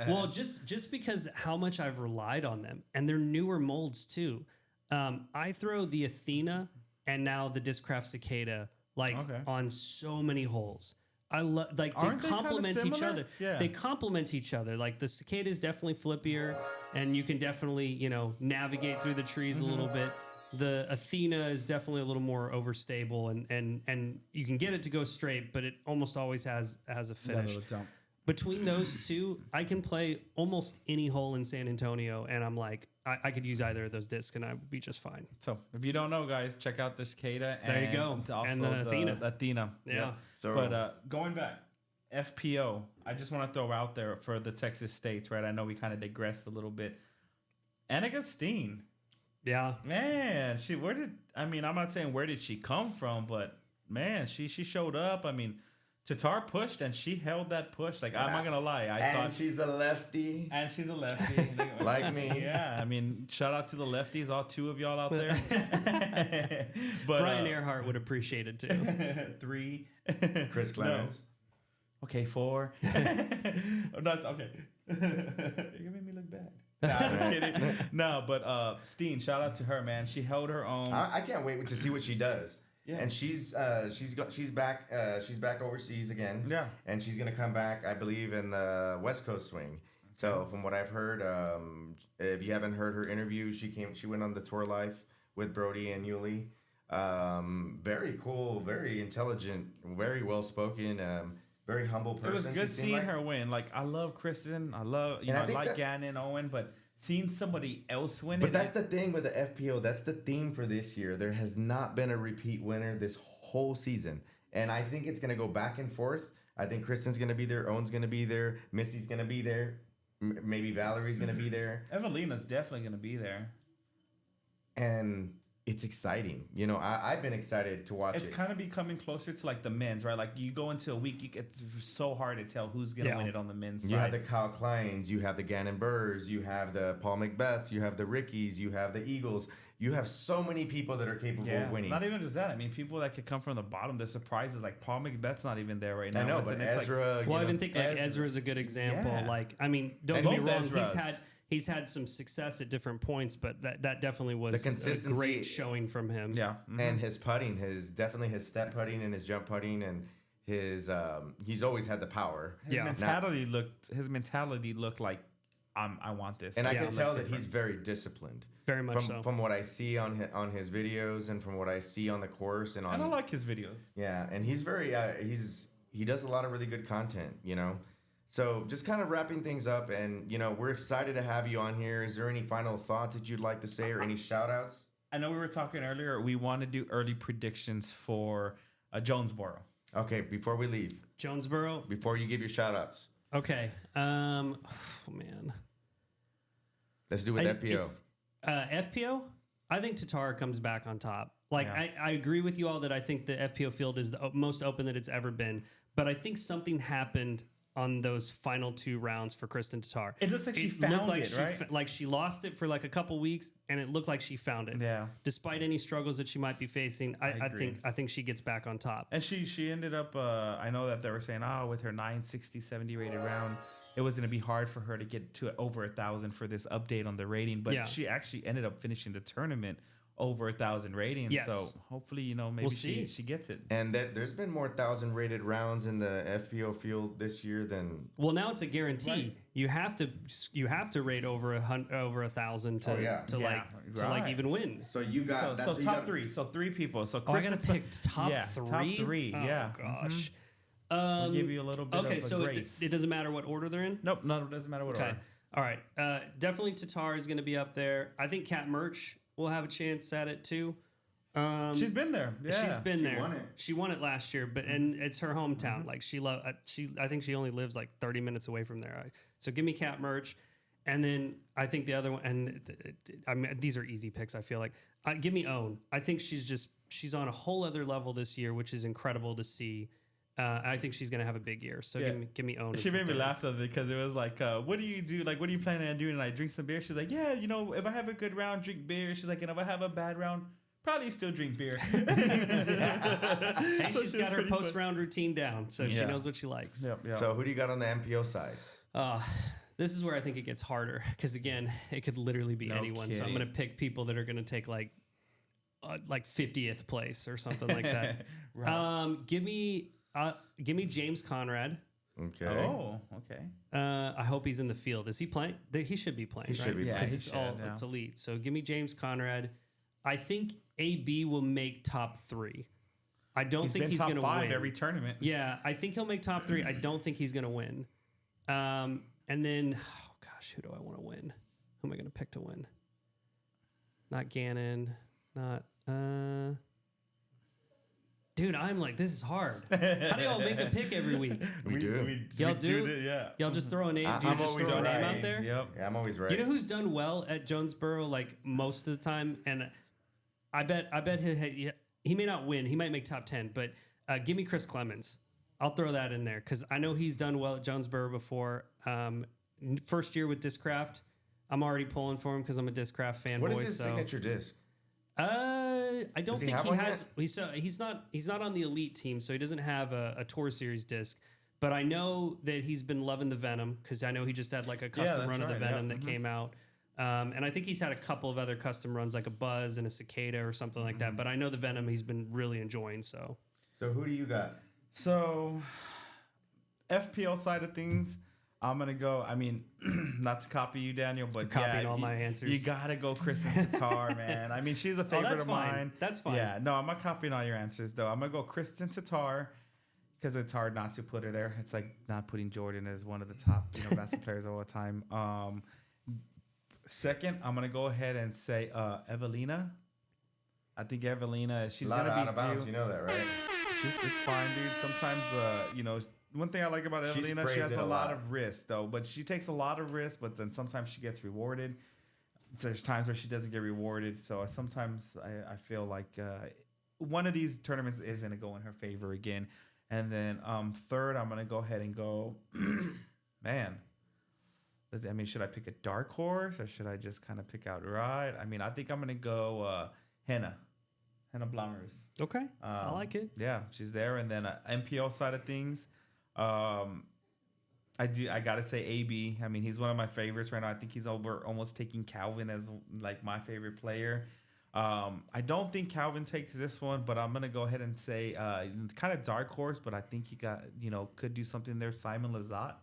Well, just because how much I've relied on them, and they're newer molds too. I throw the Athena and now the Discraft Cicada on so many holes. I love they complement each other. Yeah. They complement each other. Like the Cicada is definitely flippier, and you can definitely navigate through the trees a little bit. The Athena is definitely a little more overstable, and you can get it to go straight, but it almost always has a finish. Between those two, I can play almost any hole in San Antonio, and I'm like, I could use either of those discs, and I would be just fine. So if you don't know, guys, check out the Cicada. There you go. Also And the Athena. Athena. Yeah. So, But going back, FPO, I just want to throw out there for the Texas states, right? I know we kind of digressed a little bit. Annika Steen. Yeah. Man, I'm not saying where did she come from, but man, she showed up. I mean, Tatar pushed and she held that push. Like, I'm not gonna lie, I thought she's a lefty. And she's a lefty. Like me. Yeah, I mean, shout out to the lefties, all two of y'all out there. But Brian Earhart would appreciate it too. 3. Chris Clemens. No. Okay, 4. That's okay. You're gonna make me look bad. Nah, I'm just kidding. No, but Steen, shout out to her, man. She held her own. I can't wait to see what she does. Yeah. And she's back overseas again. Yeah. And she's gonna come back, I believe, in the West Coast swing. So from what I've heard, if you haven't heard her interview, she went on the tour life with Brody and Yuli. Very cool, very intelligent, very well spoken, very humble person. It was good seemed seeing her win. Like, I love Kristen. I love I like Gannon, Owen, but seeing somebody else win. But that's the thing with the FPO. That's the theme for this year. There has not been a repeat winner this whole season. And I think it's going to go back and forth. I think Kristen's going to be there. Owen's going to be there. Missy's going to be there. Maybe Valerie's going to be there. Evelina's definitely going to be there. And it's exciting. I've been excited to watch it. It's kind of becoming closer to like the men's, right? Like you go into a week, it's so hard to tell who's going to win it on the men's side. You have the Kyle Kleins, you have the Gannon Burrs, you have the Paul Macbeths, you have the Rickies, you have the Eagles. You have so many people that are capable of winning. Not even just that. I mean, people that could come from the bottom. The surprises, like Paul Macbeth's not even there right now. I know, but Ezra. I even think Ezra's a good example. Yeah. Like, I mean, don't get me wrong. He's had some success at different points, but that definitely was the consistency, a great showing from him. Yeah, and his putting, his step putting and his jump putting, and his he's always had the power. His mentality looked like I want this, and I can tell that he's very disciplined. Very much so. From what I see on his videos and from what I see on the course and on. And I like his videos. Yeah, and he's very he does a lot of really good content. So just kind of wrapping things up, and we're excited to have you on here. Is there any final thoughts that you'd like to say, or any shout outs? I know we were talking earlier. We want to do early predictions for Jonesboro. Okay, before we leave, Jonesboro. Before you give your shout outs. Okay. Oh man. Let's do it with FPO. FPO. I think Tatar comes back on top. Like I agree with you all that I think the FPO field is the most open that it's ever been. But I think something happened on those final 2 rounds for Kristen Tatar. It looks like she found it, right? Like she lost it for like a couple weeks, and it looked like she found it. Yeah. Despite any struggles that she might be facing, I think she gets back on top. And she ended up. I know that they were saying, with her 960, 70 rated round, it was going to be hard for her to get to over 1,000 for this update on the rating. But she actually ended up finishing the tournament over 1,000 ratings. Yes. So hopefully, maybe she gets it. And there's been more 1,000 rated rounds in the FPO field this year than. Well, now it's a guarantee. Right. You have to rate over 1,000 to even win. So you got top 3. So 3 people. So I gotta pick top 3. Top 3. Oh, yeah. Gosh. I'll give you a little bit of a grace. It doesn't matter what order they're in? Nope, no, it doesn't matter what order. All right. Definitely Tatar is going to be up there. I think Cat Merch will have a chance at it too. She's been there. Yeah. She's been there. won it. She won it last year, but and it's her hometown. Like I think she only lives like 30 minutes away from there. So give me Cat Merch, and then I think the other one. And I mean, these are easy picks. I feel like give me Own. I think she's on a whole other level this year, which is incredible to see. I think she's gonna have a big year. So give me Own. She made me laugh though because it was like, what do you do? Like, what are you planning on doing? And I drink some beer. She's like, yeah, if I have a good round, drink beer. She's like, and if I have a bad round, probably still drink beer. Hey, she's got her post-round routine down, so she knows what she likes. Yep. So who do you got on the MPO side? This is where I think it gets harder because again, it could literally be anyone. So I'm kidding. gonna pick people that are gonna take like 50th place or something like that. Right. Give me James Conrad. Okay. Oh, okay. I hope he's in the field. Is he playing? He should be playing. He should be because playing. it's elite. So give me James Conrad. I think AB will make top 3. I don't think he's going to win every tournament. Yeah, I think he'll make top 3. I don't think he's going to win. And then, oh gosh, who do I want to win? Who am I going to pick to win? Not Gannon. Not. Dude, I'm like, this is hard. How do y'all make a pick every week? We do. Y'all do? Yeah. Y'all just throw a name. Do you I'm just always throw a name right. out there? Yep. Yeah, I'm always right. You know who's done well at Jonesboro like most of the time, and I bet he may not win. He might make top 10, but give me Chris Clemens. I'll throw that in there because I know he's done well at Jonesboro before. First year with Discraft, I'm already pulling for him because I'm a Discraft fanboy. What is his signature disc? I don't Does he think have he one has. He's not on the elite team, so he doesn't have a Tour Series disc. But I know that he's been loving the Venom because I know he just had like a custom run of the Venom that came out. And I think he's had a couple of other custom runs, like a Buzz and a Cicada or something like that. But I know the Venom he's been really enjoying. So who do you got? So, FPL side of things, I'm gonna go. I mean, not to copy you, Daniel, but copying all my answers. You gotta go Kristen Tatar, man. I mean, she's a favorite that's of fine. mine. That's fine. Yeah, no, I'm not copying all your answers though. I'm gonna go Kristen Tatar because it's hard not to put her there. It's like not putting Jordan as one of the top basketball players of all time. Second, I'm gonna go ahead and say Evelina. I think Evelina, she's a lot gonna of be out of bounds. due. You know that, right? It's fine, dude. Sometimes, one thing I like about She Evelina, she sprays has it a a lot lot. of risk, though. But she takes a lot of risk, but then sometimes she gets rewarded. There's times where she doesn't get rewarded. So sometimes I feel like one of these tournaments is going to go in her favor again. And then third, I'm going to go ahead and go, man. I mean, should I pick a dark horse or should I just kind of pick outright? I mean, I think I'm going to go Henna Blomers. Okay, I like it. Yeah, she's there. And then MPO side of things, I gotta say AB. I mean, he's one of my favorites right now. I think he's almost taking Calvin as like my favorite player. I don't think Calvin takes this one, but I'm gonna go ahead and say kind of dark horse, but I think he could do something there. Simon Lizotte,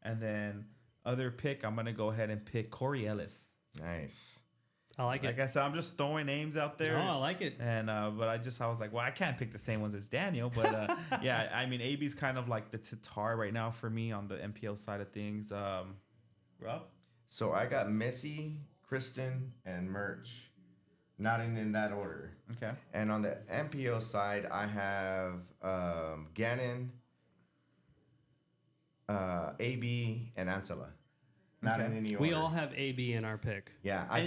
and then other pick, I'm gonna go ahead and pick Corey Ellis. Nice. I like it. Like I said, I'm just throwing names out there. Oh, I like it. And but I was like, well, I can't pick the same ones as Daniel. But yeah, I mean, AB's kind of like the Tatar right now for me on the MPO side of things. Rob? So I got Missy, Kristen, and Merch. Not in that order. Okay. And on the MPO side, I have Gannon, AB, and Ansela. Not in any order. We all have AB in our pick. Yeah, I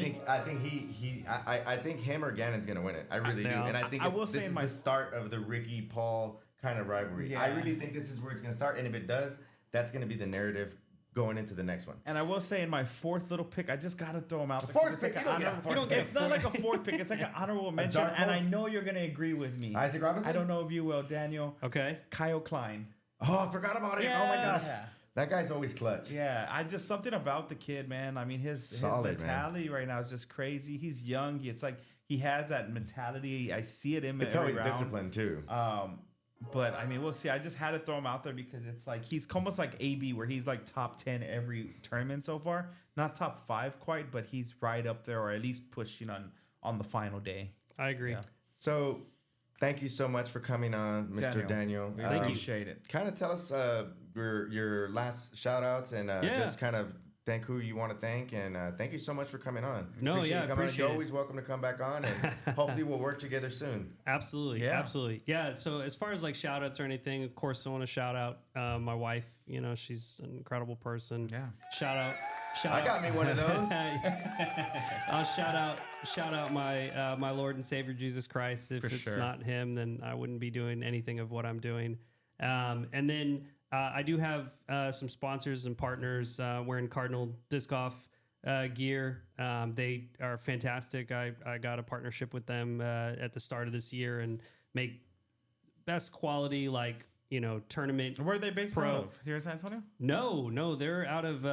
think him or Gannon's gonna win it. I really do, and I think this is the start of the Ricky Paul kind of rivalry. Yeah. I really think this is where it's gonna start, and if it does, that's gonna be the narrative going into the next one. And I will say in my fourth little pick, I just got to throw him out there. Fourth It's pick? like You don't get a fourth pick. It's not like a fourth pick. It's like an honorable mention. dark And I horse? know you're going to agree with me. Isaac Robinson? I don't know if you will, Daniel. Okay. Kyle Klein. Oh, I forgot about it. Oh my gosh, Yeah. that guy's always clutch. Yeah, something about the kid, man. I mean, his Solid, mentality right now is just crazy. He's young. It's like he has that mentality. I see it in him It's always every round. disciplined too. But I mean, we'll see. I just had to throw him out there because it's like he's almost like AB, where he's like top 10 every tournament so far. Not top 5 quite, but he's right up there, or at least pushing on the final day. I agree. Yeah. So, thank you so much for coming on, Mr. Daniel. We appreciate it. Kind of tell us your last shout outs and just kind of thank who you want to thank, and thank you so much for coming on. No, Appreciate yeah, you coming on. appreciate You're it. always welcome to come back on, and hopefully we'll work together soon. Absolutely. Yeah. Absolutely. Yeah. So as far as like shout outs or anything, of course, I want to shout out my wife. You know, she's an incredible person. Yeah. Shout out. I got me one of those. I'll shout out my Lord and Savior Jesus Christ. If For it's sure. not him, then I wouldn't be doing anything of what I'm doing. And then I do have some sponsors and partners wearing Cardinal Disc Golf gear. They are fantastic. I got a partnership with them at the start of this year and make best quality, like, you know, tournament. Where are they based Pro. out of? Here in San Antonio? No, they're out of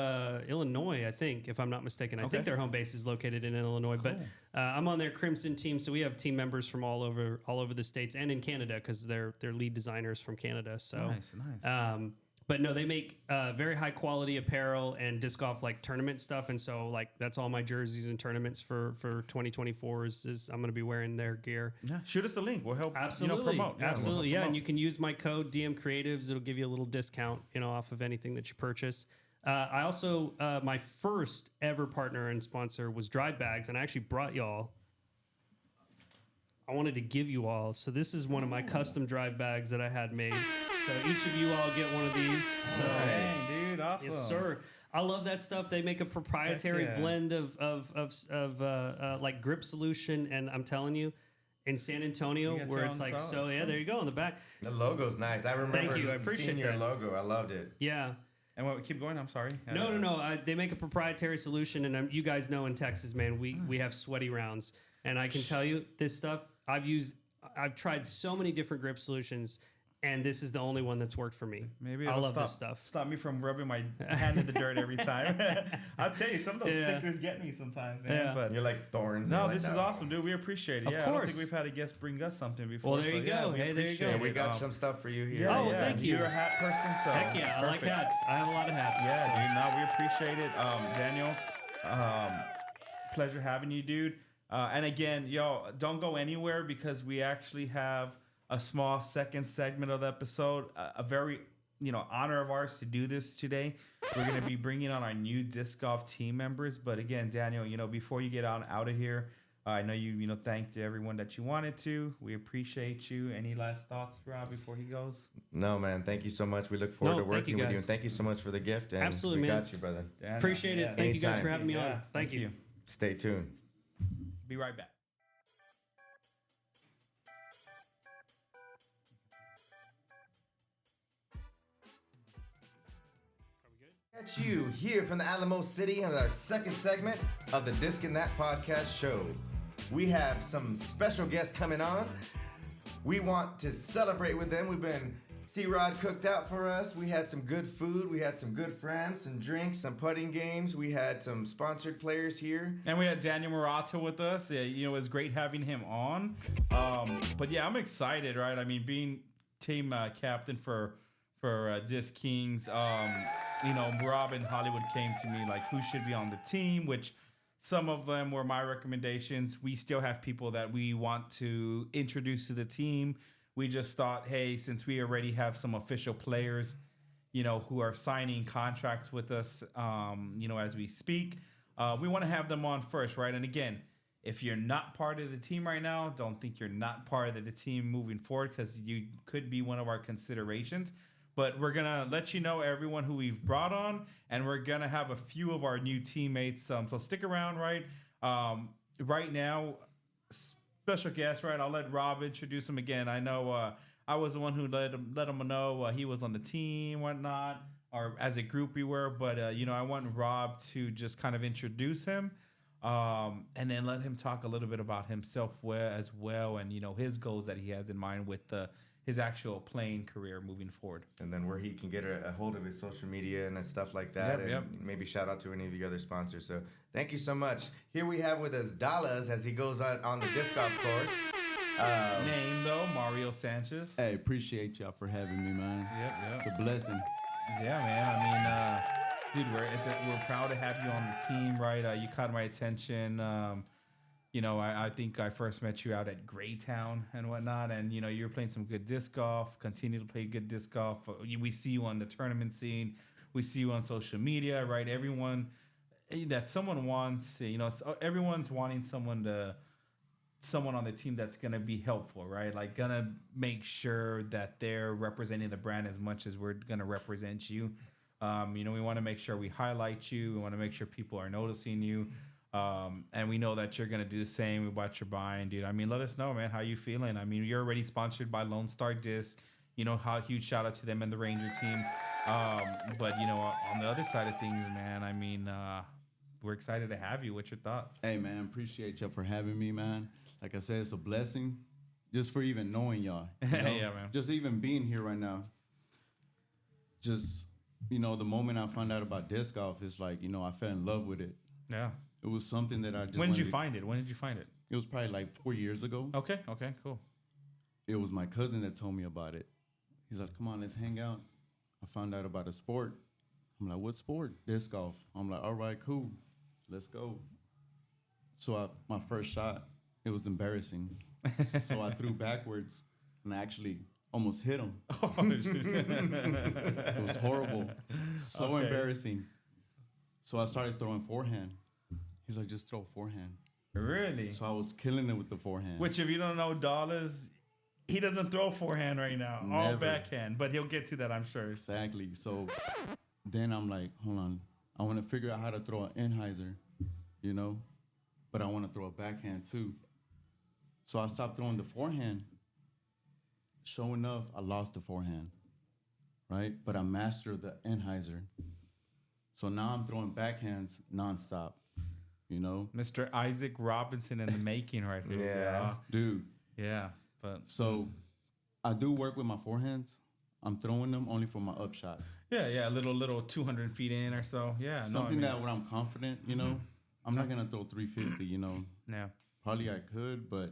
Illinois, I think, if I'm not mistaken. I Okay. think their home base is located in Illinois, but I'm on their Crimson team, so we have team members from all over the states and in Canada because they're lead designers from Canada. So Nice, nice. but no, they make very high quality apparel and disc golf like tournament stuff, and so like that's all my jerseys and tournaments for 2024 is I'm going to be wearing their gear. Yeah, shoot us the link. We'll help. Absolutely, promote. Yeah, absolutely, we'll yeah. help And you can use my code DM Creatives; it'll give you a little discount, you know, off of anything that you purchase. I also my first ever partner and sponsor was Drive Bags, and I actually brought y'all. I wanted to give you all. So this is one of my custom drive bags that I had made. So each of you all get one of these. So Dang, dude, awesome. yes, sir. I love that stuff. They make a proprietary Heck yeah. blend of like grip solution, and I'm telling you, in San Antonio, You got where your it's own like sauce. yeah, there you go on the back. The logo's nice. I remember Thank you. I appreciate seeing your that. logo. I loved it. Yeah. And what? Keep going. I'm sorry. No. They make a proprietary solution, and you guys know in Texas, man, we have sweaty rounds, and I can tell you this stuff I've tried so many different grip solutions, and this is the only one that's worked for me. Maybe I it'll love stop, this stuff. Stop me from rubbing my hand in the dirt every time. I'll tell you, some of those Yeah. stickers get me sometimes, man. Yeah. But You're like thorns. no, You're like, this is awesome, dude. We appreciate it. Of Yeah, I don't course. think we've had a guest bring us something before. Well, there you go. we Hey, there you appreciate go. Yeah, we it. got some stuff for you here. Oh, well, thank you. You're a hat person, so Heck yeah, I like perfect. hats. I have a lot of hats. Yeah, so. dude. No, we appreciate it. Daniel, pleasure having you, dude. And again, yo, don't go anywhere because we actually have a small second segment of the episode. A very, honor of ours to do this today. We're going to be bringing on our new disc golf team members. But again, Daniel, before you get out of here, I know you thanked everyone that you wanted to. We appreciate you. Any last thoughts, Rob, before he goes? No, man. Thank you so much. We look forward to No, thank you, working with you. guys. And thank you so much for the gift. And Absolutely, we man. got you, brother. Daniel, Appreciate it. yeah. Thank you guys Anytime. for having me Yeah, on. Thank you. Stay tuned. Be right back. Got you here from the Alamo City on our second segment of the Disc and That podcast show. We have some special guests coming on. We want to celebrate with them. We've been C-Rod cooked out for us. We had some good food. We had some good friends, some drinks, some putting games. We had some sponsored players here. And we had Daniel Murata with us. Yeah, it was great having him on. But yeah, I'm excited, right? I mean, being team captain for Disc Kingz, Rob and Hollywood came to me like, who should be on the team, which some of them were my recommendations. We still have people that we want to introduce to the team. We just thought, hey, since we already have some official players, who are signing contracts with us, as we speak, we want to have them on first, right? And again, if you're not part of the team right now, don't think you're not part of the team moving forward because you could be one of our considerations. But we're going to let you know everyone who we've brought on, and we're going to have a few of our new teammates. So stick around, right? Right now, special guest, right? I'll let Rob introduce him again. I know I was the one who let him know he was on the team, whatnot, or as a group we were. But, I want Rob to just kind of introduce him and then let him talk a little bit about himself as well and, his goals that he has in mind with his actual playing career moving forward. And then where he can get a hold of his social media and stuff like that. Yep. Maybe shout out to any of the other sponsors. So thank you so much. Here we have with us Dallas as he goes on the disc golf course. Name, though, Mario Sanchez. Hey, appreciate y'all for having me, man. Yep. It's a blessing. Yeah, man. I mean, dude, we're proud to have you on the team, right? You caught my attention. I think I first met you out at Greytown and whatnot, and you were playing some good disc golf. Continue to play good disc golf. We see you on the tournament scene. We see you on social media, right? Everyone that someone wants, everyone's wanting someone on the team that's gonna be helpful, right? Like gonna make sure that they're representing the brand as much as we're gonna represent you. We want to make sure we highlight you. We want to make sure people are noticing you. And we know that you're going to do the same with what you're buying, dude. I mean, let us know, man, how you feeling. I mean, you're already sponsored by Lone Star Disc. How huge shout out to them and the Ranger team. But, on the other side of things, man, I mean, we're excited to have you. What's your thoughts? Hey, man, appreciate y'all for having me, man. Like I said, it's a blessing just for even knowing y'all. Yeah, man. Just even being here right now. Just, the moment I found out about disc golf, it's like, I fell in love with it. Yeah. It was something that I just When did you find it? It was probably like 4 years ago. Okay, cool. It was my cousin that told me about it. He's like, come on, let's hang out. I found out about a sport. I'm like, what sport? Disc golf. I'm like, all right, cool. Let's go. So my first shot, it was embarrassing. So I threw backwards and I actually almost hit him. It was horrible. So embarrassing. So I started throwing forehand. He's like, just throw forehand. Really? So I was killing it with the forehand. Which, if you don't know, Dollars, he doesn't throw forehand right now. Never. All backhand. But he'll get to that, I'm sure. Exactly. So then I'm like, hold on. I want to figure out how to throw an Enheiser, but I want to throw a backhand too. So I stopped throwing the forehand. Sure enough, I lost the forehand, right? But I mastered the Enheiser. So now I'm throwing backhands nonstop, Mr. Isaac Robinson in the making right here. Yeah. Dude. Yeah. But So I do work with my forehands. I'm throwing them only for my up shots. yeah, little 200 feet in or so. Yeah. Something that when I'm confident, I'm not going to throw 350, Yeah. Probably I could, but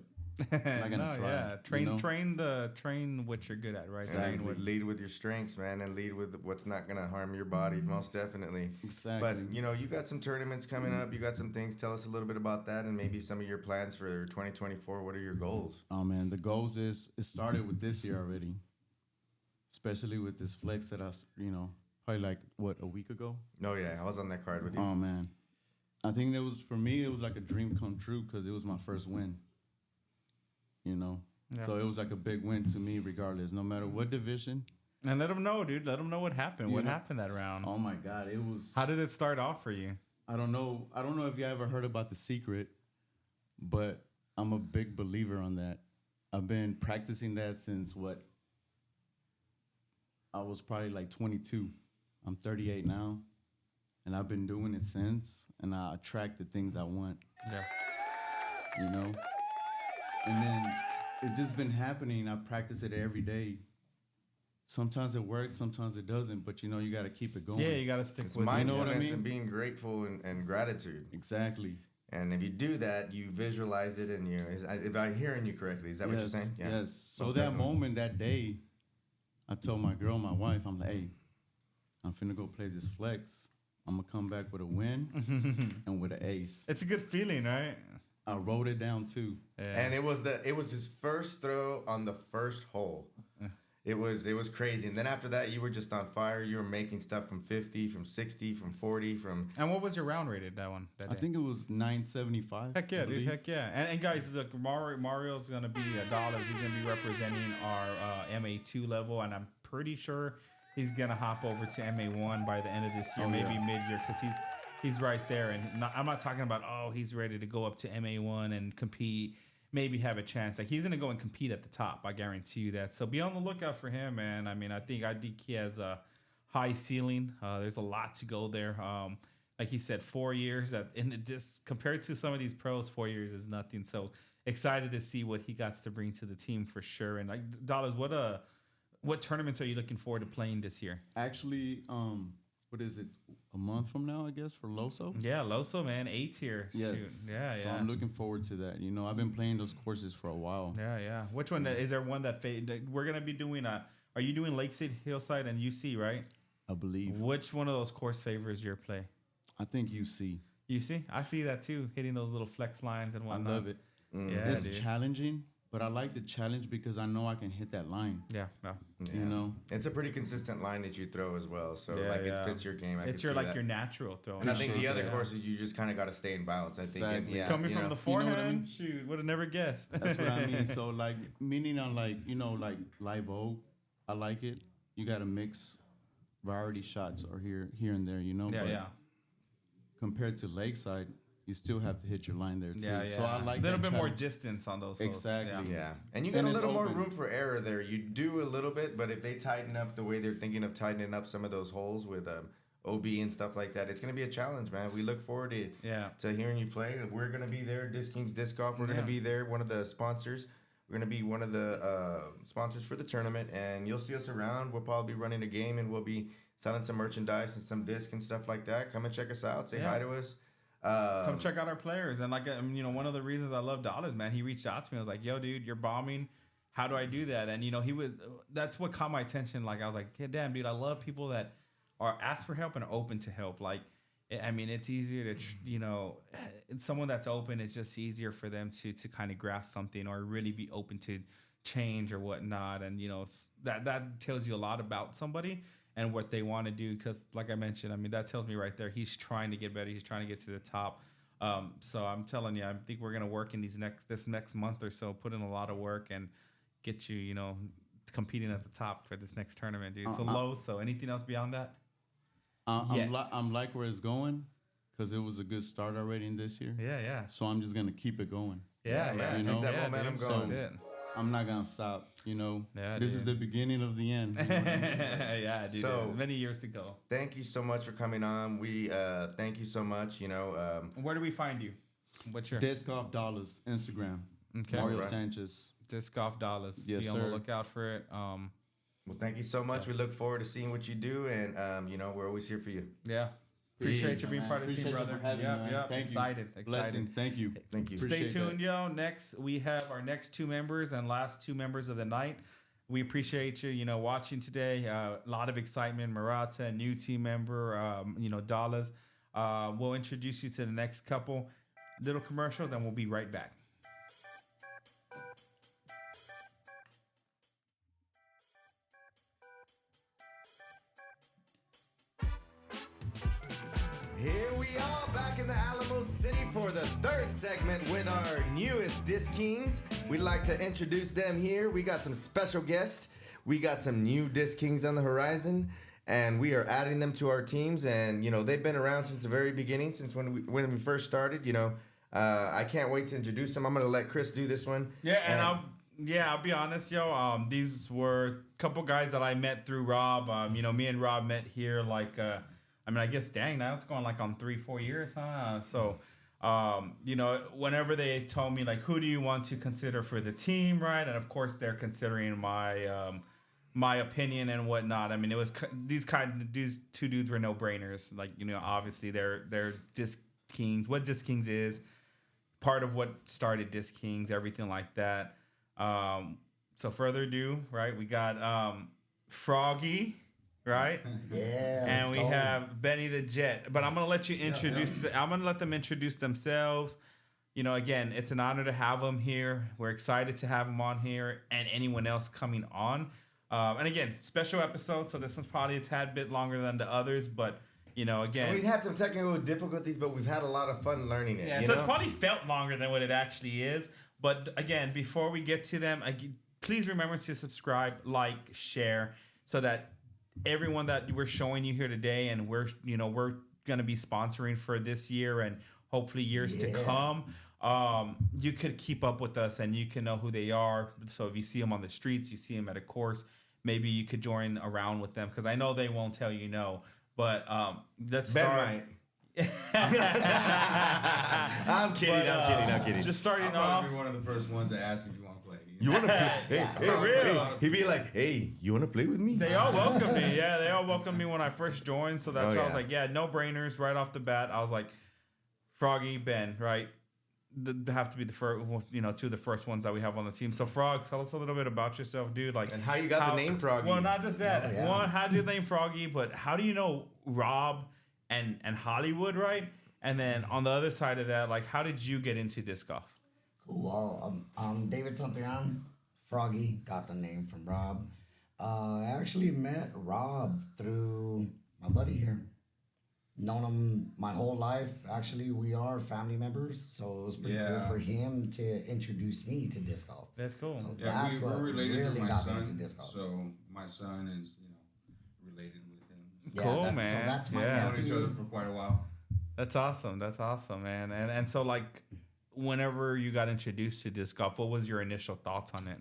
I'm not going to try. Yeah. Train what you're good at, right? Exactly. Lead with your strengths, man, and lead with what's not going to harm your body, most definitely. Exactly. But, you got some tournaments coming up. You got some things. Tell us a little bit about that and maybe some of your plans for 2024. What are your goals? Oh, man, the goals is, it started with this year already, especially with this flex that probably like, a week ago? Oh, yeah. I was on that card with you. Oh, man. I think for me, it was like a dream come true because it was my first win, Yeah. So it was like a big win to me regardless, no matter what division. And let them know, dude. Let them know what happened. What happened that round? Oh, my God. It was... How did it start off for you? I don't know if you ever heard about The Secret, but I'm a big believer on that. I've been practicing that since I was probably like 22. I'm 38 now, and I've been doing it since, and I attract the things I want. Yeah. And then it's just been happening. I practice it every day. Sometimes it works, sometimes it doesn't, but you got to keep it going. Yeah, you got to stick It's with it. mindfulness what I mean? and being grateful and gratitude. Exactly. And if you do that, you visualize it, and if I'm hearing you correctly, is that what you're saying? Yeah. Yes. So Most that definitely. moment, that day, I told my wife, I'm like, hey, I'm finna go play this flex. I'm gonna come back with a win and with an ace. It's a good feeling, right? I wrote it down too. Yeah. And it was his first throw on the first hole. It was crazy. And then after that, you were just on fire. You were making stuff from 50, from 60, from 40, from... And what was your round rated that one? That I day? think it was 975. Heck yeah, I dude. believe. Heck yeah. And guys, look, Mario's going to be $1. He's going to be representing our MA2 level. And I'm pretty sure he's going to hop over to MA1 by the end of this year, maybe mid-year, because he's right there. And I'm not talking about, he's ready to go up to MA1 and compete, maybe have a chance. Like, he's going to go and compete at the top. I guarantee you that. So be on the lookout for him, man. I mean, I think he has a high ceiling. There's a lot to go there. Like he said, 4 years compared to some of these pros, 4 years is nothing. So excited to see what he got to bring to the team for sure. And like, Dollars, what tournaments are you looking forward to playing this year? Actually, what is it? A month from now, I guess, for Loso? Yeah, Loso, man, 8 tier. Yes. Shoot. Yeah, so yeah. I'm looking forward to that. I've been playing those courses for a while. Yeah. Which one is there? One that we're gonna be doing? Are you doing Lakeside, Hillside, and UC, right? I believe. Which one of those course favors your play? I think UC. UC, I see that too, hitting those little flex lines and I whatnot. love it. Yeah, It's dude. challenging, But I like the challenge because I know I can hit that line. Yeah. You know, it's a pretty consistent line that you throw as well. So Yeah, it fits your game. It's your like your natural throw. And I think the other courses you just kind of got to stay in bounds. I think Exactly. Coming from the You know what I forehand, mean? shoot, would have never guessed. That's what I mean. So like meaning on like like live oak, I like it. You got to mix variety shots or here and there. But compared to lakeside, you still have to hit your line there too. Yeah. So I like a little that bit more challenge. distance on those. Exactly. Holes. Yeah, and you got And a it's little more open. room for error there. You do a little bit, but if they tighten up the way they're thinking of tightening up some of those holes with OB and stuff like that, it's going to be a challenge, man. We look forward to hearing you play. We're going to be there, Kingz Disc Golf. We're going to be there, one of the sponsors. We're going to be one of the sponsors for the tournament, and you'll see us around. We'll probably be running a game, and we'll be selling some merchandise and some discs and stuff like that. Come and check us out. Say hi to us. Come check out our players. And like, one of the reasons I love Dollars, man, he reached out to me. I was like, yo, dude, you're bombing. How do I do that? And, that's what caught my attention. Like, I was like, yeah, damn, dude, I love people that are ask for help and are open to help. Like, it's easier to, it's someone that's open. It's just easier for them to kind of grasp something or really be open to change or whatnot. And, that tells you a lot about somebody and what they want to do. Because like I mentioned, that tells me right there, he's trying to get better. He's trying to get to the top. So I'm telling you, I think we're going to work in this next month or so, put in a lot of work and get you, competing at the top for this next tournament, dude. So anything else beyond that? I'm like where it's going because it was a good start already in this year. Yeah. So I'm just going to keep it going. Yeah. Keep that momentum going. That's it. I'm not going to stop, Yeah, this is the beginning of the end. Yeah, dude. So- There's many years to go. Thank you so much for coming on. We thank you so much. Where do we find you? What's your Disc Golf Dollars, Instagram. Okay. Mario Right. Sanchez. Disc Golf Dollars? Yes, Be on the sir. lookout for it. Well, thank you so much. We look forward to seeing what you do, and we're always here for you. Yeah. Appreciate Peace, you being man. part of the team, Appreciate you brother. for having me, man. Yeah. Thank you. Excited. Blessing. Thank you. Thank you. Stay Appreciate tuned, yo. Next, we have our next two members and last two members of the night. We appreciate you, watching today. A lot of excitement. Murata, new team member, Dollars. We'll introduce you to the next couple. Little commercial, then we'll be right back. Here we are back in the Alamo City for the third segment with our newest Disc Kings. We'd like to introduce them here. We got some special guests. We got some new Disc Kings on the horizon, and we are adding them to our teams. And they've been around since the very beginning, since when we first started. I can't wait to introduce them. I'm gonna let Chris do this one. Yeah, and I'll be honest, yo. These were a couple guys that I met through Rob. Me and Rob met here I guess now it's going like on 3-4 years, huh? So, whenever they told me like, who do you want to consider for the team, right? And of course they're considering my opinion and whatnot. It was these two dudes were no brainers. Like, obviously they're Disc Kings. What Disc Kings is, part of what started Disc Kings, everything like that. So further ado, right? We got Froggy. Right? Yeah. And we have Benny the Jet. But I'm gonna let you introduce. I'm gonna let them introduce themselves. Again, it's an honor to have them here. We're excited to have them on here, and anyone else coming on. And again, special episode. So this one's probably a tad bit longer than the others, but again, We've had some technical difficulties, but we've had a lot of fun learning it. yeah. So it's probably felt longer than what it actually is. But again, before we get to them, please remember to subscribe, like, share, so that everyone that we're showing you here today, and we're going to be sponsoring for this year and hopefully years to come, you could keep up with us and you can know who they are. So if you see them on the streets, you see them at a course, maybe you could join around with them, because I know they won't tell you no. But let's Ben start. might. I'm kidding. Just starting I'll off. probably be one of the first ones to ask if you want to play. You want to play? Hey, For real. He'd be like, "Hey, you want to play with me?" They all welcomed me. Yeah, they all welcomed me when I first joined. So that's Oh, why I was yeah. like, yeah, no brainers right off the bat. I was like, Froggy, Ben, right? They have to be the first, two of the first ones that we have on the team. So Frog, tell us a little bit about yourself, dude. Like, And how you got the name Froggy. Well, not just that. Oh, yeah. One, how do you name Froggy? But how do you know Rob and Hollywood, right? And then on the other side of that, like, how did you get into disc golf? Well, David Santillan, Froggy, got the name from Rob. I actually met Rob through my buddy here. Known him my whole life. Actually, we are family members, so it was pretty cool Yeah. for him to introduce me to disc golf. That's cool. So Yeah, that's we're what related really to my got me into son. disc golf. So my son is, related with him. Yeah, Cool, So man. that's my Yeah. Known each other for quite a while. That's awesome. That's awesome, man. And so like, whenever you got introduced to disc golf, what was your initial thoughts on it?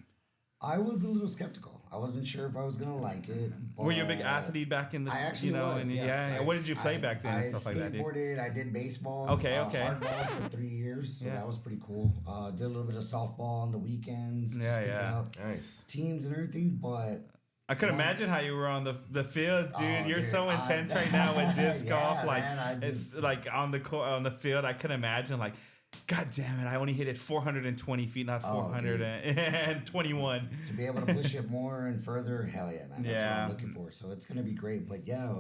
I was a little skeptical. I wasn't sure if I was gonna like it. Were you a big but athlete back in the? I actually was. and Yes. yeah. What did you play back then I and stuff like that, dude? skateboarded. I did baseball. Okay, okay. Hardball for 3 years, so Yeah. that was pretty cool. Did a little bit of softball on the weekends. just Yeah, picking yeah. up Nice. teams and everything, but I could Once- imagine how you were on the fields, dude. Oh, You're dude, so I- intense right now with disc Yeah, golf. Like man, I it's just- like on the field. I could imagine like, God damn it! I only hit it 420 feet, not Oh, 421. to be able to push it more and further, hell yeah, man. That's what Yeah. I'm looking for. So it's gonna be great. But yeah,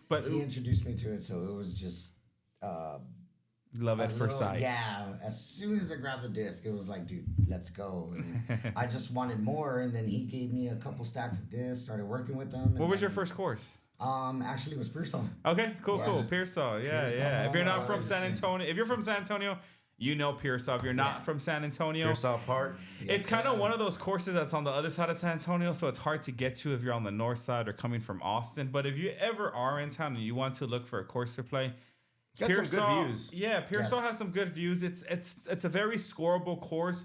But he introduced me to it, so it was just love at a first little- sight. Yeah, as soon as I grabbed the disc, it was like, dude, let's go. And I just wanted more, and then he gave me a couple stacks of discs. Started working with them. What was your first course? Actually, it was Pearsall. Okay, cool, Yeah. cool. Pearsall, yeah, Pearsall yeah. If you're not from was- San Antonio, if you're from San Antonio, you know Pearsall. If you're not Yeah. from San Antonio, Pearsall Park. it's kind of one of those courses that's on the other side of San Antonio, so it's hard to get to if you're on the north side or coming from Austin. But if you ever are in town and you want to look for a course to play, Got some good views. Yeah, Pearsall Yes. has some good views. It's a very scoreable course,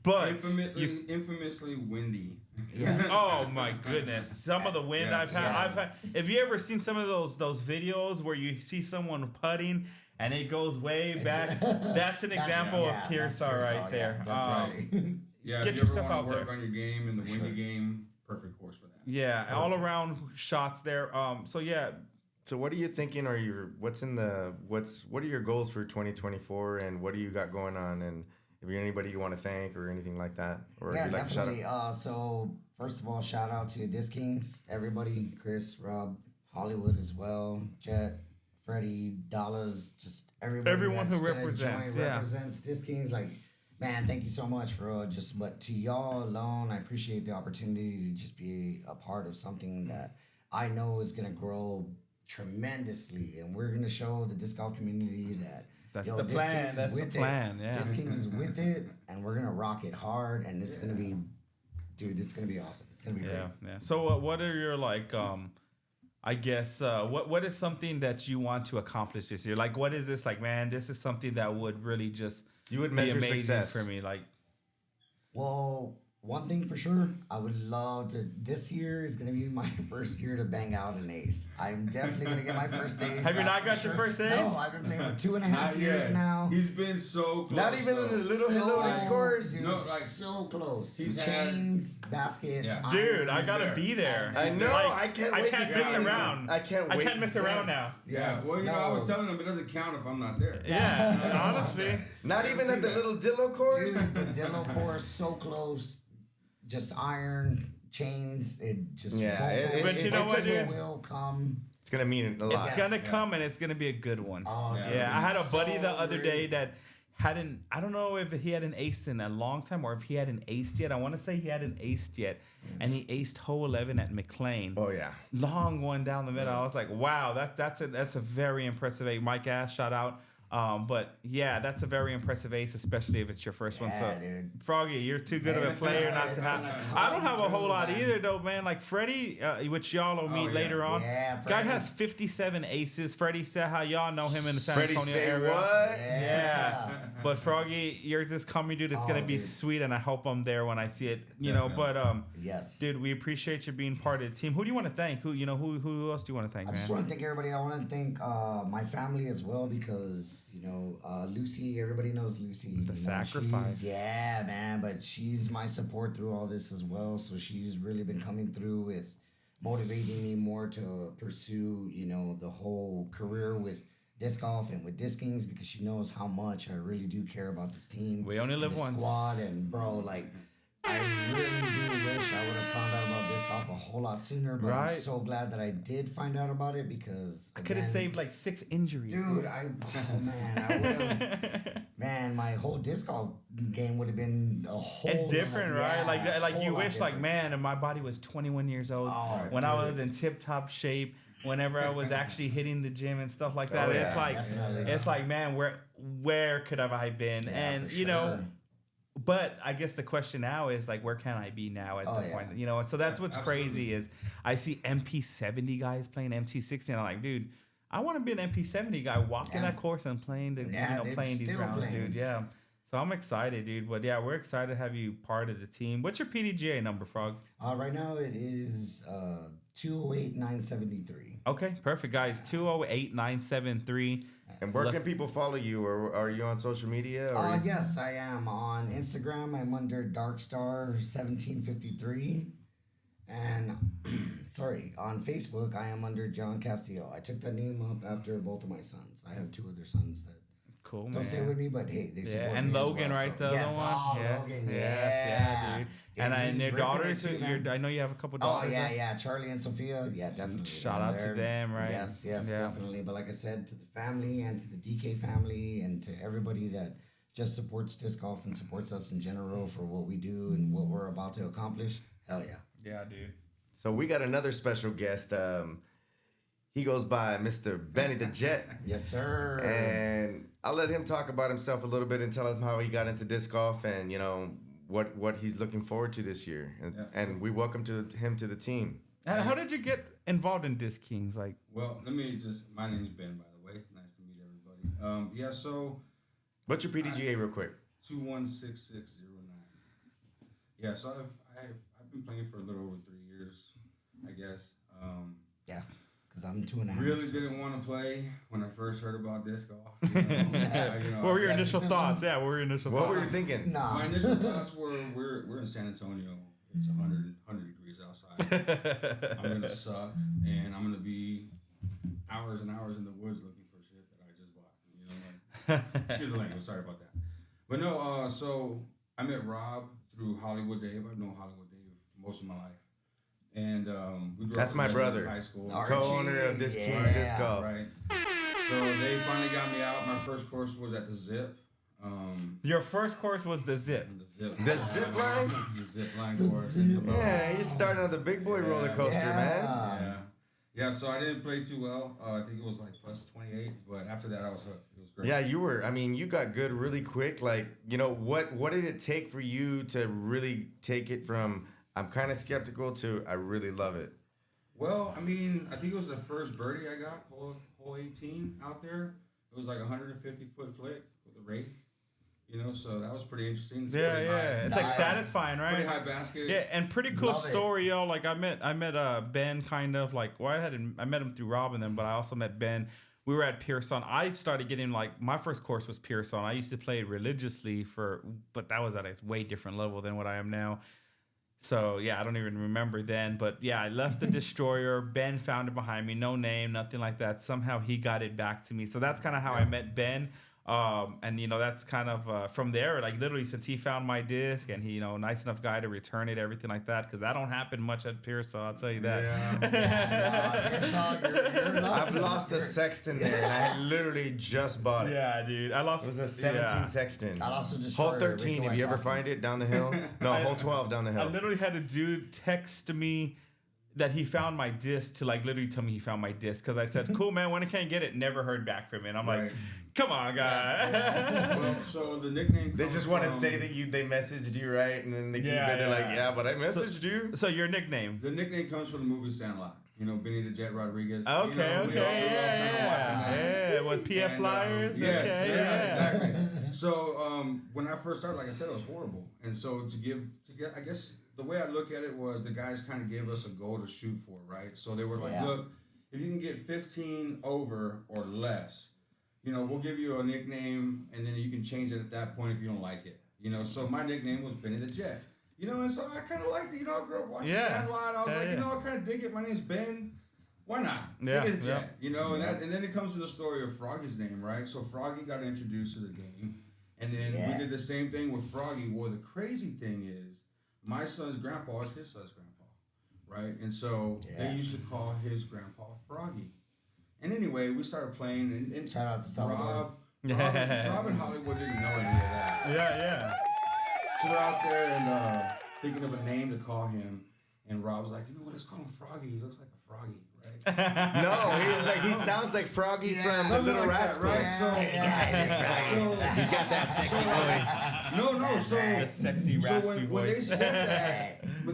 but Infamously windy. Yeah. oh my goodness, some of the wind Yeah. I've had. Yes. I've had. Have you ever seen some of those videos where you see someone putting and it goes way back? That's an example yeah, of Pearsall that's right there. definitely. Yeah, Get if you ever yourself want out to work there. on your game in the windy game, perfect course for that. Yeah, all around shots there. So yeah, So what are you thinking? What are your goals for 2024, and what do you got going on? And if you're anybody you want to thank or anything like that, or Yeah, you'd like to shout out? definitely. So first of all, shout out to Disc Kingz, everybody, Chris, Rob, Hollywood as well, Jet, Freddie, Dollars, just everybody. Everyone who that's gonna represents, join, yeah. represents Disc Kingz. Like, man, thank you so much for but to y'all alone, I appreciate the opportunity to just be a part of something that I know is gonna grow tremendously, and we're gonna show the disc golf community that. That's Yo, the Disc plan. Kingz is That's the with it. plan, yeah. Disc Kingz is with it, and we're gonna rock it hard, and it's gonna be, dude, it's gonna be awesome. It's gonna be great. yeah. So what are your like? I guess what is something that you want to accomplish this year? Like, what is this like, man? This is something that would really just You would be measure amazing success for me. Like, Well, one thing for sure, I would love to. This year is gonna be my first year to bang out an ace. I'm definitely gonna get my first ace. Have you that's not for got your sure. first ace? No, I've been playing for 2.5 Not years yet. now. He's been so close. Not even in the little hello So- scores. Dude, No, like, so close. he's had- Chains, basket. Yeah. iron. dude, I he's gotta there. be there. I know. Like, I can't I wait can't to see miss this. around. I can't I wait. can't miss around now. Yeah, Yes. well, I was No. telling him it doesn't count if I'm not there. Yeah, honestly. Not I even see at the that. little Dillo course. Dude, the demo course so close. Just iron chains. It just Yeah, won't But go. you know what, It dude? will come. It's gonna mean a lot. It's gonna come and it's gonna be a good one. Oh, it's Yeah. gonna Yeah, be I had a buddy so the other day great. that hadn't. I don't know if he hadn't aced in a long time or if he hadn't aced yet. I want to say he hadn't aced yet, and he aced hole 11 at McLean. Oh yeah. Long one down the middle. I was like, wow, that's a very impressive ace. Mike Ash, shout out. But yeah, that's a very impressive ace, especially if it's your first one. So, Yeah, dude. Froggy, you're too good of a It's player gonna- not to it's have. gonna I don't come have a whole through, lot man. either, though, man. Like Freddie, which y'all will meet yeah. later on. Yeah, Guy Freddie. has 57 aces. Freddie said how y'all know him in the San Freddie Antonio say area. what? Yeah. But Froggy, yours is coming, dude. It's Oh, gonna be dude. sweet, and I hope I'm there when I see it. You know, but Yes. dude, we appreciate you being part of the team. Who do you want to thank? Who who else do you want to thank, I just man? want to thank everybody. I want to thank my family as well because Lucy. Everybody knows Lucy. The sacrifice. Yeah, man. But she's my support through all this as well. So she's really been coming through with motivating me more to pursue the whole career with disc golf and with Disc Kingz because she knows how much I really do care about this team. We only live this once. Squad and bro, like I really do wish I would have found out about disc golf a whole lot sooner, but I'm Right. so glad that I did find out about it because I could have again, saved like 6 injuries. dude, I would have. Man, my whole disc golf game would have been a whole. It's different, lot, right? yeah, Like whole you lot wish, like, different. man, and my body was 21 years old Oh, when I dude. was in tip-top shape. Whenever I was actually hitting the gym and stuff like that, Oh, it's yeah. like, Definitely. it's like, man, where could have I been? Yeah, And for you know, sure. but I guess the question now is like, where can I be now at Oh, the yeah. point? You know, so that's what's Absolutely. crazy is I see MP70 guys playing MT60, and I'm like, dude, I want to be an MP70 guy walking Yeah. that course and playing the, Yeah, you know, dude, playing these still rounds, playing. dude. Yeah. So I'm excited, dude. But yeah, we're excited to have you part of the team. What's your PDGA number, Frog? Right now it is 208,973. Okay, perfect, guys. 208-973. And where can Let's- people follow you, or are you on social media? Or Yes, I am on Instagram. I'm under Darkstar1753, and sorry, on Facebook I am under John Castillo. I took that name up after both of my sons. I have 2 other sons that Cool, don't man. stay with me, but hey, they support Yeah, me and as Logan, well, right? so- The yes, other one. oh, Yeah. Logan, Yes, yeah, dude. And he's their ripping it daughters. too, man. I know you have a couple Oh daughters. yeah, right? yeah, Charlie and Sophia, yeah, definitely. Shout man. out to They're- them, right? Yes, yes, Yeah. definitely. But like I said, to the family and to the DK family and to everybody that just supports disc golf and supports us in general for what we do and what we're about to accomplish. Hell yeah. Yeah, dude. So we got another special guest. He goes by Mr. Benny the Jet. Yes, sir. And I'll let him talk about himself a little bit and tell us how he got into disc golf and, you know, what he's looking forward to this year. And, Yeah. and we welcome him to the team. And how did you get involved in Disc Kingz? Like, Well, my name's Ben, by the way. Nice to meet everybody. Yeah, so What's your PDGA real quick? 216609. Yeah, so I've been playing for a little over 3 years, I guess. Yeah, because I'm 2.5. Really didn't want to play when I first heard about disc golf. You know, what were your skepticism. initial thoughts? Yeah, what were your initial What thoughts? were you thinking? Nah. My initial thoughts were we're in San Antonio. It's 100 degrees outside. I'm gonna suck, and I'm gonna be hours and hours in the woods looking for shit that I just bought. You know, like, excuse the language. Sorry about that. But no, so I met Rob through Hollywood Dave. I've known Hollywood Dave most of my life, and we grew That's up my together in brother. high school. Archie, Co-owner of Disc Kingz yeah. Disc Golf. Right. So they finally got me out. My first course was at the Zip. Your first course was the Zip. The zip line? The zip line The course. zip Yeah, you're starting on the big boy roller coaster, man. Yeah. Yeah, so I didn't play too well. I think it was like plus 28, but after that I was hooked. It was great. Yeah, you got good really quick. Like, you know, what did it take for you to really take it from I'm kind of skeptical to I really love it? Well, I mean, I think it was the first birdie I got, hole 18 out there. It was like a 150-foot flick with a wraith. You know, so that was pretty interesting. It's Yeah, pretty yeah. high. It's like Nice. satisfying, right? Pretty high basket. Yeah, and pretty cool Love it. story, yo. Like I met Ben kind of like I met him through Rob and them, but I also met Ben. We were at Pearson. I started getting like my first course was Pearson. I used to play religiously but that was at a way different level than what I am now. So yeah, I don't even remember then, but yeah, I left the destroyer. Ben found it behind me, no name, nothing like that. Somehow he got it back to me. So that's kind of how I met Ben. And you know, that's kind of from there, like literally since he found my disc and he, you know, nice enough guy to return it, everything like that, because that don't happen much at Pearson, I'll tell you that. You're I've lost a sexton there, and I literally just bought it. Yeah, dude, I lost. It was a 17 yeah. sexton. I lost a Hole destroyer, 13, Rico if you ever Wysocki. find it down the hill. No, hole 12 down the I hill. literally had a dude text me that he found my disc to like literally tell me he found my disc because I said, "Cool, man. When I can't get it, never heard back from it." And I'm like, Right. "Come on, guy." Well, so the nickname They comes just want to from- say that they messaged you, right? And then they keep Yeah, it. They're like, yeah. yeah, but I messaged you. So your nickname? The nickname comes from the movie Sandlot. You know, Benny the Jet Rodriguez. Okay, you know, we all grew up kinda watching that. yeah. With PF And, Flyers. Yes, okay, yeah, exactly. So when I first started, like I said, it was horrible. And so to get, I guess the way I look at it was the guys kind of gave us a goal to shoot for, right? So they were like, Yeah. look, if you can get 15 over or less, you know, we'll give you a nickname, and then you can change it at that point if you don't like it. You know, so my nickname was Benny the Jet. You know, and so I kind of liked it. You know, I grew up watching Yeah. Sandlot. I was Yeah, like, yeah. you know, I kind of dig it. My name's Ben. Why not? Yeah, Benny the yeah. Jet. You know, and then it comes to the story of Froggy's name, right? So Froggy got introduced to the game, and then we did the same thing with Froggy. Well, the crazy thing is, my son's grandpa is his son's grandpa, right? And so they used to call his grandpa Froggy. And anyway, we started playing, and Shout out to Salvador. Rob and Hollywood didn't know any of that. Yeah. So we're out there and thinking of a name to call him, and Rob was like, you know what, let's call him Froggy. He looks like a froggy, right? No, he sounds like Froggy from the Little like that, Rascals. right? So, He's got that sexy voice. So sexy so raspy when they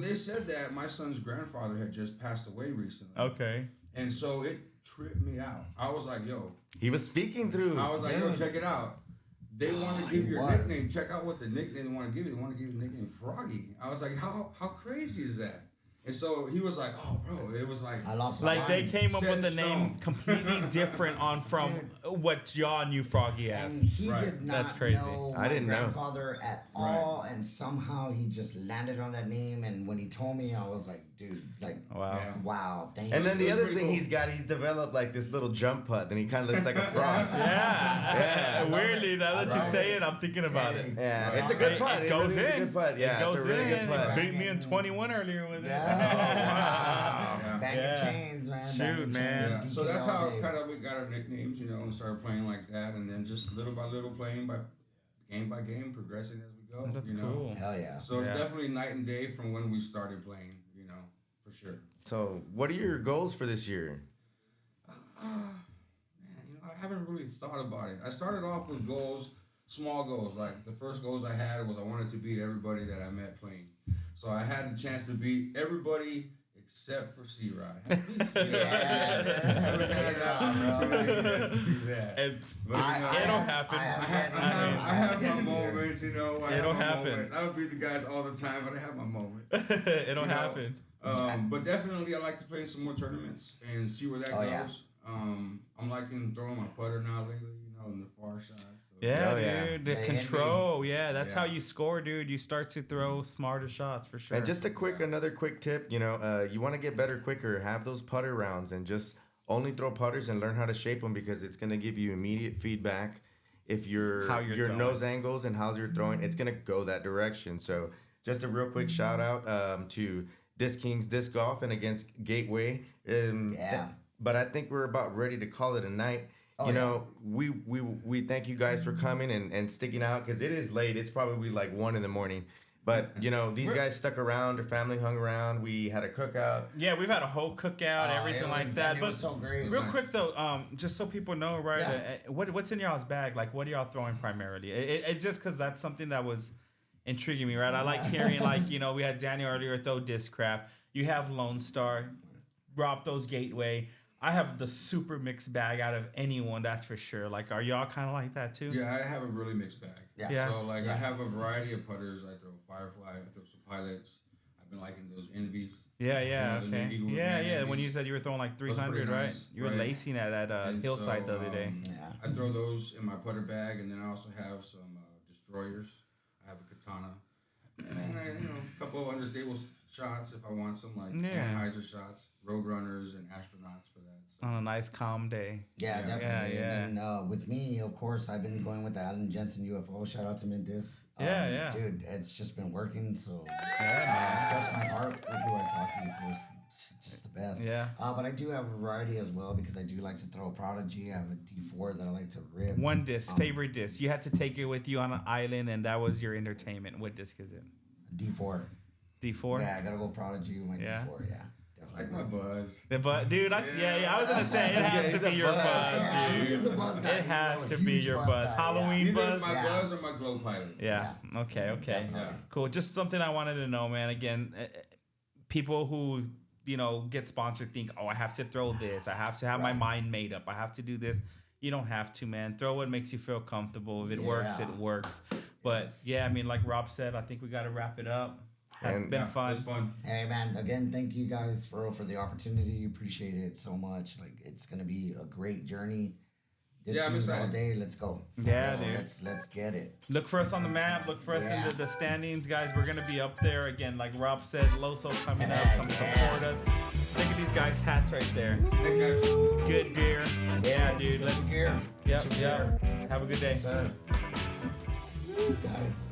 voice. said that, my son's grandfather had just passed away recently. Okay. And so it tripped me out. I was like, yo. He was speaking through. I was like, yo, check it out. They want to give you a nickname. Check out what the nickname they want to give you. They want to give you the nickname Froggy. I was like, how crazy is that? And so he was like, oh, bro, it was like... I lost Like they came up Set with in the name stone. completely different from what y'all knew Froggy And as. he Right. did not That's crazy. know I my didn't know. grandfather at all, and somehow he just landed on that name. And when he told me, I was like, dude, like, Wow. Yeah. wow, thank you. And then the It was other pretty thing cool. he's developed like this little jump putt, and he kind of looks like a frog. Yeah. Weirdly, now that you Right. say it, I'm thinking about it. Yeah, Right. it's a good It- putt. it It goes really is a in. good putt. Yeah, it goes it's a really in. good putt. Beat me in 21 earlier with it. Yeah. Bang Yeah. of chains, man. Shoot, Bang of man. chains, Yeah, so DK that's all how day. kind of we got our nicknames, you know, and started playing like that, and then just little by little playing by game, progressing as we go. That's you know? cool. Hell yeah. So it's Yeah. definitely night and day from when we started playing, you know, for sure. So, what are your goals for this year? Man, you know, I haven't really thought about it. I started off with goals, small goals. Like the first goals I had was I wanted to beat everybody that I met playing. So I had the chance to beat everybody except for C-Rod. I had to beat C-Rod. I haven't had that opportunity yet to do that. It's, But, you know, it'll happen. I have my moments, you know. I It'll have my happen. moments. I don't beat the guys all the time, but I have my moments. It'll You know, happen. But definitely, I like to play some more tournaments and see where that Oh, goes. yeah. I'm liking throwing my putter now lately, you know, in the far shots. So. Yeah, Oh, yeah. dude. The They hit me. control. Yeah, that's Yeah. how you score, dude. You start to throw smarter shots for sure. And just another quick tip. You know, you want to get better quicker. Have those putter rounds and just only throw putters and learn how to shape them because it's going to give you immediate feedback. If your How you're throwing. nose angles and how you're throwing, it's going to go that direction. So just a real quick shout out to Kingz Disc Golf and against Gateway. Yeah. But I think we're about ready to call it a night. Oh, you know, we thank you guys for coming and sticking out because it is late. It's probably like 1 a.m. But you know, these guys stuck around. Their family hung around. We had a cookout. Yeah, we've had a whole cookout, Oh, everything it like was- that. it But was so great. real nice. quick though, just so people know, right? Yeah. What's in y'all's bag? Like, what are y'all throwing primarily? It's just because that's something that was intriguing me, right? I like hearing like we had Daniel earlier throw Discraft. You have Lone Star, Rob throws Gateway. I have the super mixed bag out of anyone, that's for sure. Like, are y'all kind of like that too? Yeah, I have a really mixed bag. Yeah. Yeah. So, like, I Yes. have a variety of putters. I throw Firefly, I throw some Pilots. I've been liking those Envies. Yeah, You know, the okay. Eagle Yeah, Grand yeah. When you Envies. said you were throwing like Those are 300, pretty right? nice, You were right. lacing at And Hillside the other day. Yeah. I throw those in my putter bag, and then I also have some Destroyers. I have a Katana. And a couple of understable shots if I want some, like Yeah. Anheuser shots, Roadrunners, and Astronauts for that. So. On a nice calm day. Yeah, Yeah. definitely. Yeah, And then with me, of course, I've been going with the Alan Jensen UFO. Shout out to Mintis. Yeah, yeah. Dude, it's just been working. So, Yeah, cross my heart with Iwasaki, of course. She's just the best. Yeah. But I do have a variety as well because I do like to throw a Prodigy. I have a D4 that I like to rip. One disc, favorite disc. You had to take it with you on an island, and that was your entertainment. What disc is it? D4. D4? Yeah, I gotta go Prodigy with my Yeah. D4. Yeah, I like definitely. my Buzz. But dude, I was gonna say it has he's to a be your buzz. buzz, Yeah, dude. he's a buzz guy. It has He's to a be huge your buzz buzz. guy, yeah. Halloween Either buzz. my Yeah. Buzz or my Glow Pilot. Yeah. Okay. Definitely. Yeah. Cool. Just something I wanted to know, man. Again, people who get sponsored think, oh, I have to throw this. I have to have my mind made up. I have to do this. You don't have to, man. Throw what makes you feel comfortable. If it works, it Yeah. works. But yeah, I mean, like Rob said, I think we got to wrap it up. And- Been Yeah, fun. It's fun. Hey man, again, thank you guys for the opportunity. Appreciate it so much. Like it's gonna be a great journey. This Yeah, I'm game's all excited. day. Let's go. Yeah, dude. Let's get it. Look for us on the map. Look for us Yeah. in the standings, guys. We're gonna be up there again. Like Rob said, Loso coming up. Come Yeah. support us. Look at these guys' hats right there. Thanks, guys. Good gear. Yeah, dude. Get Let's. your gear. Yep. Get your Yep. gear. Have a good day. Yes, sir. Guys.